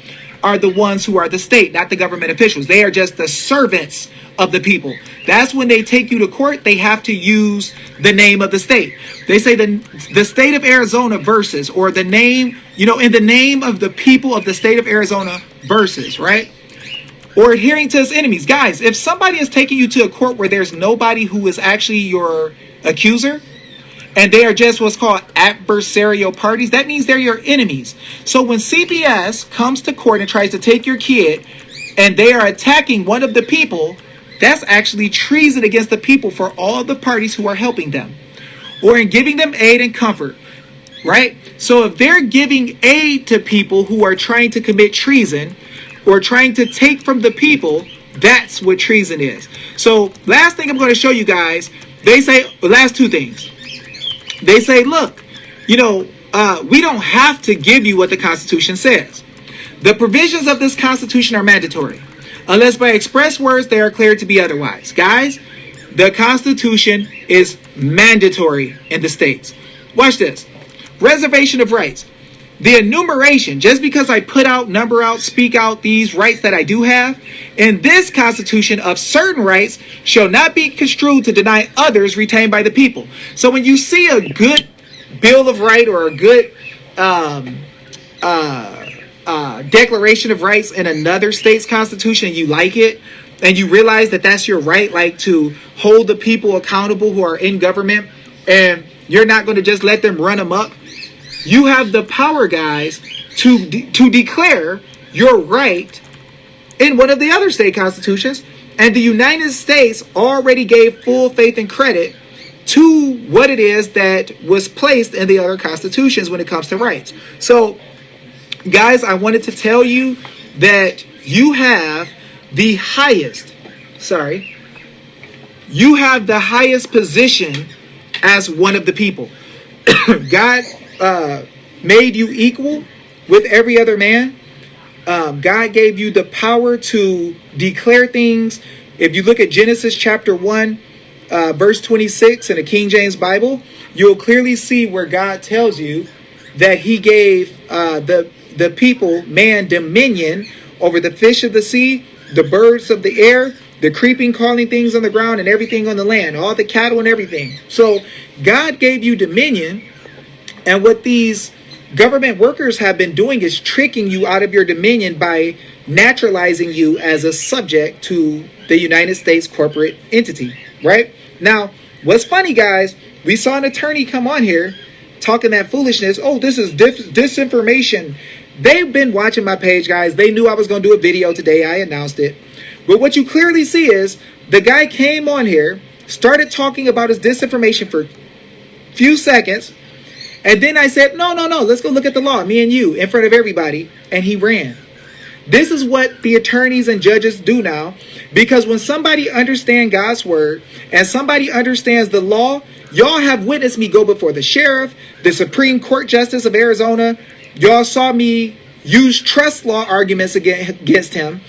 are the ones who are the state, not the government officials. They are just the servants of the people. That's when they take you to court, they have to use the name of the state. They say the state of Arizona versus, or the name, in the name of the people of the state of Arizona versus, right? Or adhering to its enemies. Guys, if somebody is taking you to a court where there's nobody who is actually your accuser, and they are just what's called adversarial parties, that means they're your enemies. So when CPS comes to court and tries to take your kid, and they are attacking one of the people, that's actually treason against the people for all the parties who are helping them, or in giving them aid and comfort, right? So if they're giving aid to people who are trying to commit treason, or trying to take from the people, that's what treason is. So last thing I'm going to show you guys, they say, last two things. They say, look, we don't have to give you what the Constitution says. The provisions of this Constitution are mandatory, unless by express words they are declared to be otherwise. Guys, the Constitution is mandatory in the states. Watch this. Reservation of rights. the enumeration, just because I put out, number out, speak out these rights that I do have, in this Constitution of certain rights shall not be construed to deny others retained by the people. So when you see a good Bill of Right or a good Declaration of Rights in another state's Constitution and you like it, and you realize that that's your right, like to hold the people accountable who are in government, and you're not going to just let them run amok, you have the power, guys, to declare your right in one of the other state constitutions. And the United States already gave full faith and credit to what it is that was placed in the other constitutions when it comes to rights. So, guys, I wanted to tell you that you have the highest, you have the highest position as one of the people. God made you equal with every other man. God gave you the power to declare things. If you look at Genesis chapter 1, verse 26 in the King James Bible, you'll clearly see where God tells you that he gave the people, man, dominion over the fish of the sea, the birds of the air, the creeping, crawling things on the ground, and everything on the land, all the cattle and everything. So God gave you dominion, and what these government workers have been doing is tricking you out of your dominion by naturalizing you as a subject to the United States corporate entity, right? Now, what's funny, guys, we saw an attorney come on here talking that foolishness. Oh, this is disinformation. They've been watching my page, guys. They knew I was going to do a video today. I announced it. But what you clearly see is the guy came on here, started talking about his disinformation for a few seconds, and then I said, no, let's go look at the law, me and you, in front of everybody, and he ran. This is what the attorneys and judges do now, because when somebody understands God's word and somebody understands the law, y'all have witnessed me go before the sheriff, the Supreme Court Justice of Arizona. Y'all saw me use trust law arguments against him,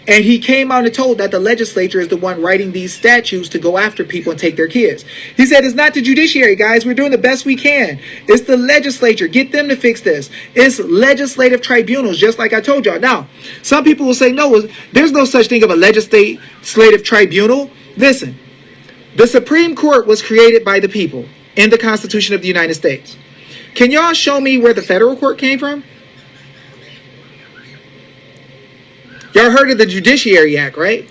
and he came out and told that the legislature is the one writing these statutes to go after people and take their kids. He said, it's not the judiciary, guys. We're doing the best we can. It's the legislature. Get them to fix this. It's legislative tribunals, just like I told y'all. Now, some people will say, no, there's no such thing of a legislative tribunal. Listen, the Supreme Court was created by the people in the Constitution of the United States. Can y'all show me where the federal court came from? Y'all heard of the Judiciary Act, right?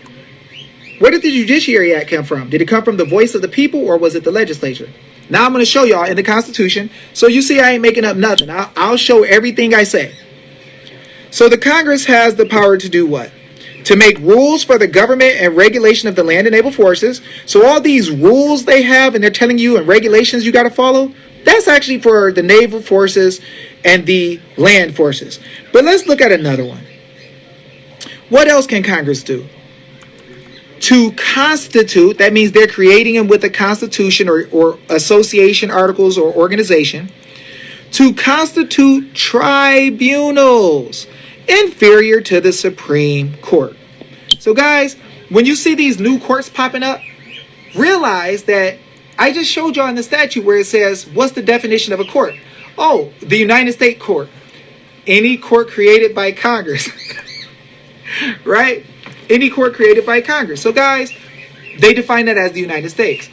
Where did the Judiciary Act come from? Did it come from the voice of the people, or was it the legislature? Now I'm going to show y'all in the Constitution. So you see I ain't making up nothing. I'll show everything I say. So the Congress has the power to do what? To make rules for the government and regulation of the land and naval forces. So all these rules they have and they're telling you and regulations you got to follow, that's actually for the naval forces and the land forces. But let's look at another one. What else can Congress do? To constitute, that means they're creating them with a constitution or association, articles, or organization. To constitute tribunals inferior to the Supreme Court. So guys, when you see these new courts popping up, realize that I just showed y'all in the statute where it says, what's the definition of a court? Oh, the United States court. Any court created by Congress. Right? Any court created by Congress. So guys, they define that as the United States.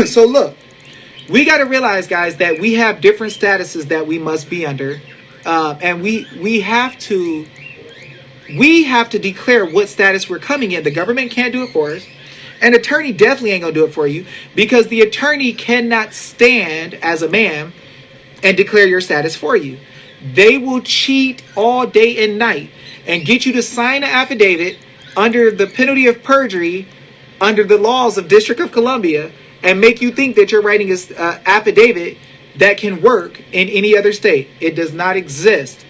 So look, we got to realize, guys, that we have different statuses that we must be under. And we have to declare what status we're coming in. The government can't do it for us. An attorney definitely ain't going to do it for you, because the attorney cannot stand as a man and declare your status for you. They will cheat all day and night and get you to sign an affidavit under the penalty of perjury, under the laws of District of Columbia, and make you think that you're writing an affidavit that can work in any other state. It does not exist.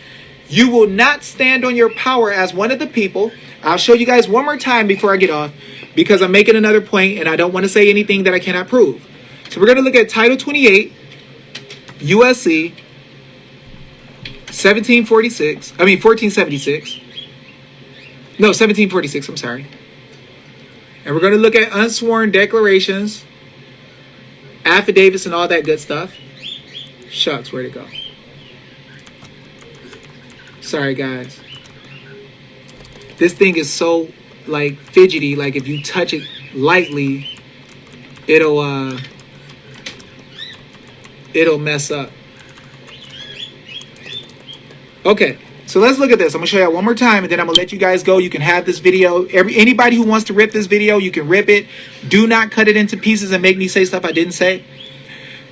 You will not stand on your power as one of the people. I'll show you guys one more time before I get off, because I'm making another point and I don't want to say anything that I cannot prove. So we're going to look at Title 28, USC 1476. No, 1746, I'm sorry. And we're going to look at unsworn declarations, affidavits, and all that good stuff. Shucks, where'd it go? Sorry, guys. This thing is so like fidgety. Like if you touch it lightly, it'll mess up. Okay, so let's look at this. I'm gonna show you one more time, and then I'm gonna let you guys go. You can have this video. Anybody who wants to rip this video, you can rip it. Do not cut it into pieces and make me say stuff I didn't say.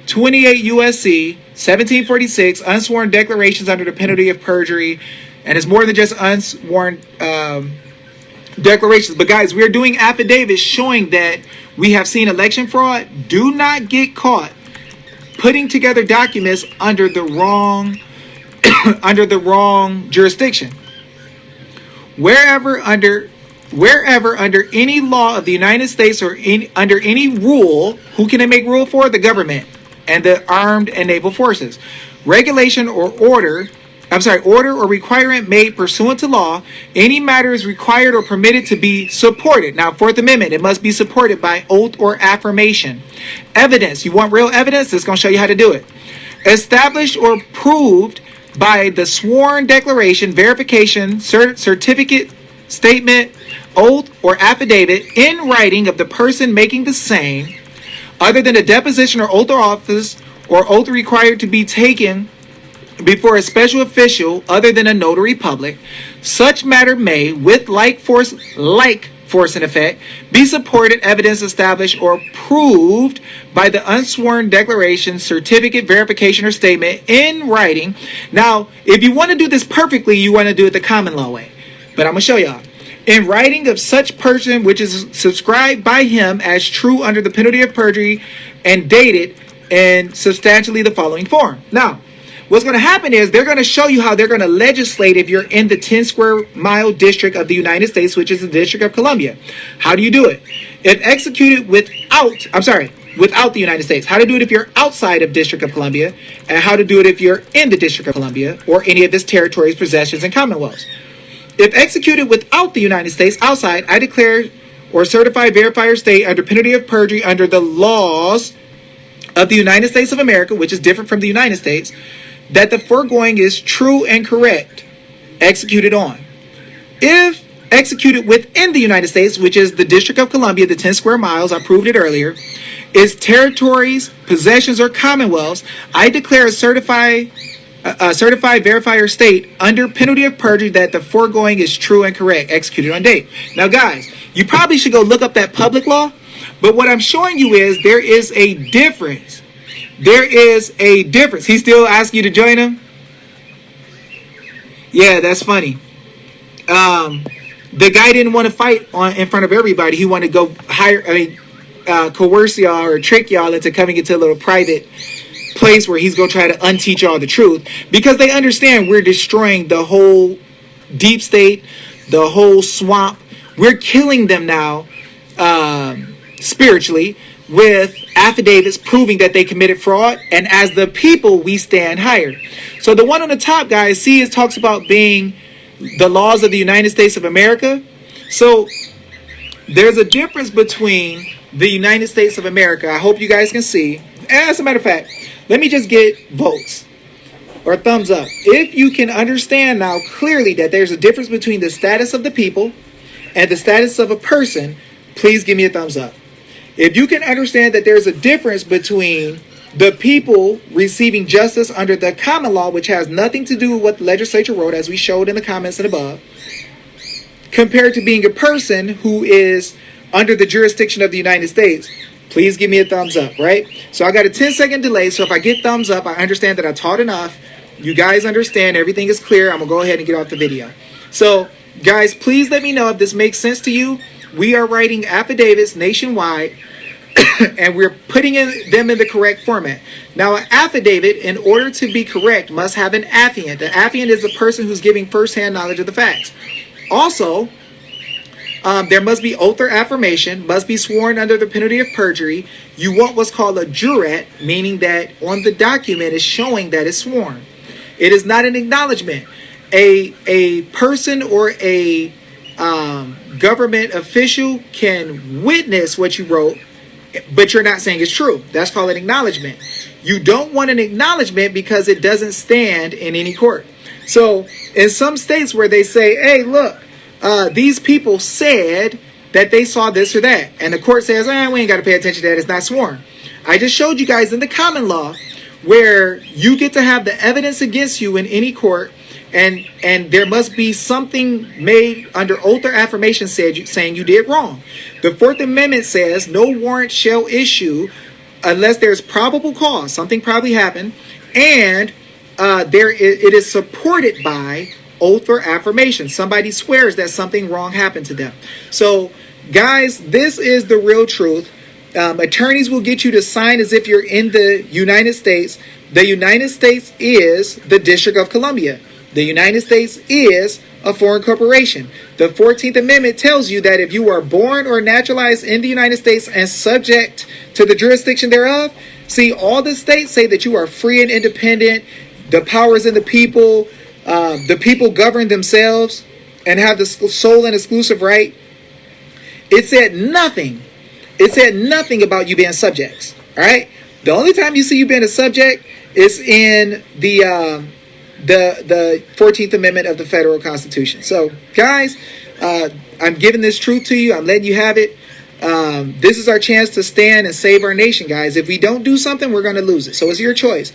28 USC 1746, unsworn declarations under the penalty of perjury, and it's more than just unsworn declarations. But guys, we're doing affidavits showing that we have seen election fraud. Do not get caught putting together documents under the wrong jurisdiction. Wherever under any law of the United States or under any rule, who can they make rule for? The government and the armed and naval forces. Regulation or order or requirement made pursuant to law, any matter is required or permitted to be supported. Now, Fourth Amendment, it must be supported by oath or affirmation. Evidence, you want real evidence? This is going to show you how to do it. Established or proved by the sworn declaration, verification, certificate, statement, oath, or affidavit in writing of the person making the same, other than a deposition or oath of office or oath required to be taken before a special official other than a notary public. Such matter may, with like force in effect, be supported, evidence established, or proved by the unsworn declaration, certificate, verification, or statement in writing. Now, if you want to do this perfectly, you want to do it the common law way. But I'm going to show y'all. In writing of such person, which is subscribed by him as true under the penalty of perjury and dated in substantially the following form. Now, what's going to happen is they're going to show you how they're going to legislate if you're in the 10 square mile district of the United States, which is the District of Columbia. How do you do it? If executed without the United States. How to do it if you're outside of District of Columbia, and how to do it if you're in the District of Columbia or any of its territories, possessions, and commonwealths. If executed without the United States, outside, I declare or certify, verify, or state under penalty of perjury under the laws of the United States of America, which is different from the United States, that the foregoing is true and correct, executed on. If executed within the United States, which is the District of Columbia, the 10 square miles, I proved it earlier, is territories, possessions, or commonwealths, I declare certify, verify, or state under penalty of perjury that the foregoing is true and correct, executed on date. Now, guys, you probably should go look up that public law, but what I'm showing you is there is a difference. There is a difference. He still asks you to join him? Yeah, that's funny. The guy didn't want to fight in front of everybody. He wanted to go coerce y'all or trick y'all into coming into a little private place where he's going to try to unteach y'all the truth, because they understand we're destroying the whole deep state, the whole swamp. We're killing them now spiritually with affidavits proving that they committed fraud, and as the people we stand higher. So the one on the top, guys, see, it talks about being the laws of the United States of America. So there's a difference between the United States of America. I hope you guys can see. As a matter of fact, let me just get votes or thumbs up if you can understand now clearly that there's a difference between the status of the people and the status of a person. Please give me a thumbs up. If you can understand that there's a difference between the people receiving justice under the common law, which has nothing to do with what the legislature wrote, as we showed in the comments and above, compared to being a person who is under the jurisdiction of the United States, please give me a thumbs up, right? So I got a 10-second delay, so if I get thumbs up, I understand that I taught enough. You guys understand, everything is clear. I'm going to go ahead and get off the video. So, guys, please let me know if this makes sense to you. We are writing affidavits nationwide, and we're putting them in the correct format. Now, an affidavit, in order to be correct, must have an affiant. The affiant is the person who's giving firsthand knowledge of the facts. Also, there must be oath or affirmation, must be sworn under the penalty of perjury. You want what's called a jurat, meaning that on the document is showing that it's sworn. It is not an acknowledgement. A person or a government official can witness what you wrote, but you're not saying it's true. That's called an acknowledgement. You don't want an acknowledgement because it doesn't stand in any court. So in some states where they say, hey, look, these people said that they saw this or that, and the court says, we ain't got to pay attention to that, it's not sworn. I just showed you guys in the common law where you get to have the evidence against you in any court, and there must be something made under oath or affirmation saying you did wrong. The Fourth Amendment says no warrant shall issue unless there's probable cause, something probably happened, and it is supported by oath or affirmation. Somebody swears that something wrong happened to them. So, guys, this is the real truth. Attorneys will get you to sign as if you're in the United States. The United States is the District of Columbia. The United States is a foreign corporation. The 14th Amendment tells you that if you are born or naturalized in the United States and subject to the jurisdiction thereof, see, all the states say that you are free and independent. The power is in the people. The people govern themselves and have the sole and exclusive right. It said nothing. It said nothing about you being subjects. All right. The only time you see you being a subject is in the 14th Amendment of the Federal Constitution. So, guys, I'm giving this truth to you. I'm letting you have it. This is our chance to stand and save our nation, guys. If we don't do something, we're going to lose it. So it's your choice.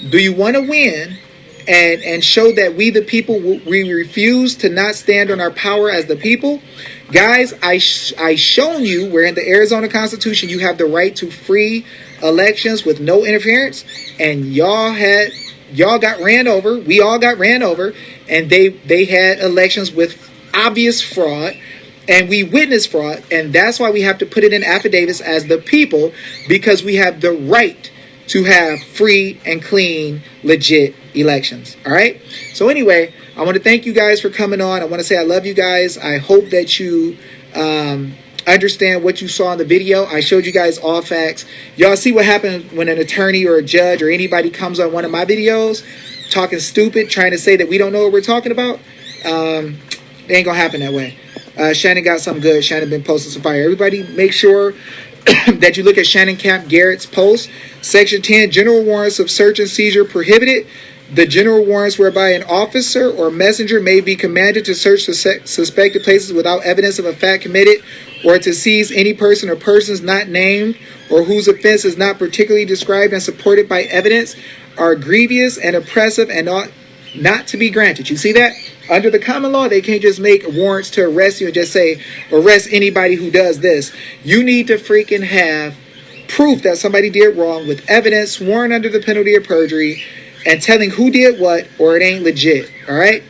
Do you want to win and show that we, the people, we refuse to not stand on our power as the people? Guys, I shown you where in the Arizona Constitution you have the right to free elections with no interference, and y'all got ran over. We all got ran over, and they had elections with obvious fraud, and we witnessed fraud, and that's why we have to put it in affidavits as the people, because we have the right to have free and clean, legit elections. All right. So anyway, I want to thank you guys for coming on. I want to say I love you guys. I hope that you understand what you saw in the video. I showed you guys all facts. Y'all see what happens when an attorney or a judge or anybody comes on one of my videos talking stupid, trying to say that we don't know what we're talking about. It ain't gonna happen that way. Shannon got something good. Shannon been posting some fire. Everybody make sure that you look at Shannon Camp Garrett's post. Section 10, general warrants of search and seizure prohibited. The general warrants whereby an officer or messenger may be commanded to search the suspected places without evidence of a fact committed, or to seize any person or persons not named or whose offense is not particularly described and supported by evidence, are grievous and oppressive and ought not to be granted. You see that? Under the common law, they can't just make warrants to arrest you and just say, arrest anybody who does this. You need to freaking have proof that somebody did wrong with evidence, sworn under the penalty of perjury, and telling who did what, or it ain't legit. All right?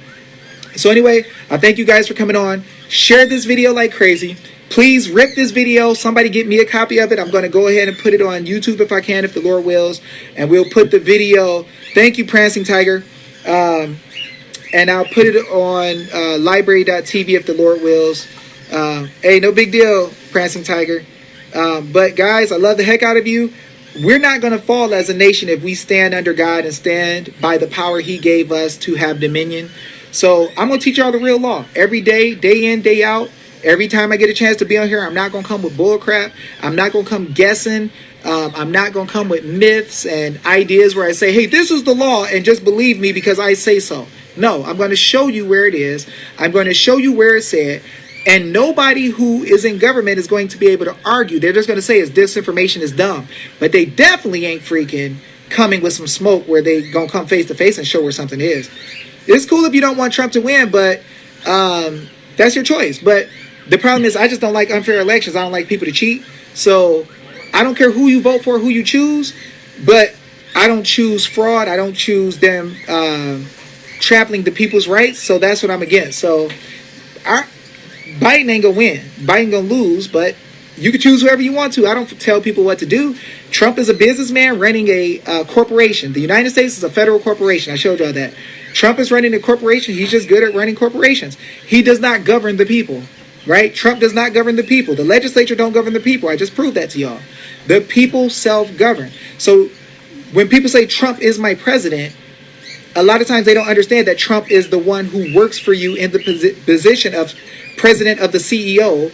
So anyway, I thank you guys for coming on. Share this video like crazy. Please rip this video. Somebody get me a copy of it. I'm going to go ahead and put it on YouTube if I can, if the Lord wills. And we'll put the video. Thank you, Prancing Tiger. And I'll put it on library.tv if the Lord wills. Hey, no big deal, Prancing Tiger. But guys, I love the heck out of you. We're not going to fall as a nation if we stand under God and stand by the power He gave us to have dominion. So I'm going to teach y'all the real law every day, day in, day out. Every time I get a chance to be on here, I'm not going to come with bull crap. I'm not going to come guessing. I'm not going to come with myths and ideas where I say, hey, this is the law, and just believe me because I say so. No, I'm going to show you where it is. I'm going to show you where it's said. And nobody who is in government is going to be able to argue. They're just going to say it's disinformation is dumb. But they definitely ain't freaking coming with some smoke where they going to come face to face and show where something is. It's cool if you don't want Trump to win, but that's your choice. But the problem is I just don't like unfair elections. I don't like people to cheat. So I don't care who you vote for, who you choose, but I don't choose fraud. I don't choose them trampling the people's rights. So that's what I'm against. So Biden ain't gonna win. Biden gonna lose, but you can choose whoever you want to. I don't tell people what to do. Trump is a businessman running a corporation. The United States is a federal corporation. I showed y'all that. Trump is running a corporation. He's just good at running corporations. He does not govern the people, right? Trump does not govern the people. The legislature don't govern the people. I just proved that to y'all. The people self-govern. So when people say Trump is my president, a lot of times they don't understand that Trump is the one who works for you in the position of president of the CEO,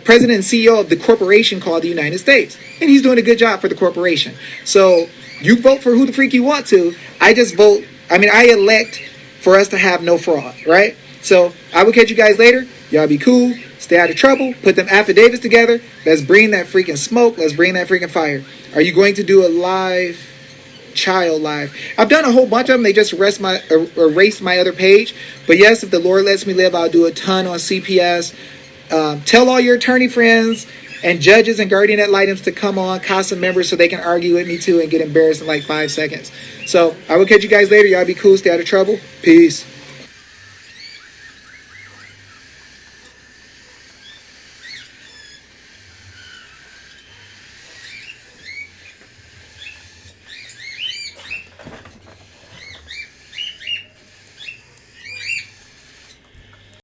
president and CEO of the corporation called the United States. And he's doing a good job for the corporation. So you vote for who the freak you want to. I just vote. I mean, I elect for us to have no fraud, right? So I will catch you guys later. Y'all be cool. Stay out of trouble. Put them affidavits together. Let's bring that freaking smoke. Let's bring that freaking fire. Are you going to do a live? Child live? I've done a whole bunch of them. They just erased my other page. But yes, if the Lord lets me live, I'll do a ton on CPS. Tell all your attorney friends and judges and guardian ad litems to come on, CASA members, so they can argue with me too and get embarrassed in like 5 seconds. So I will catch you guys later. Y'all be cool. Stay out of trouble. Peace.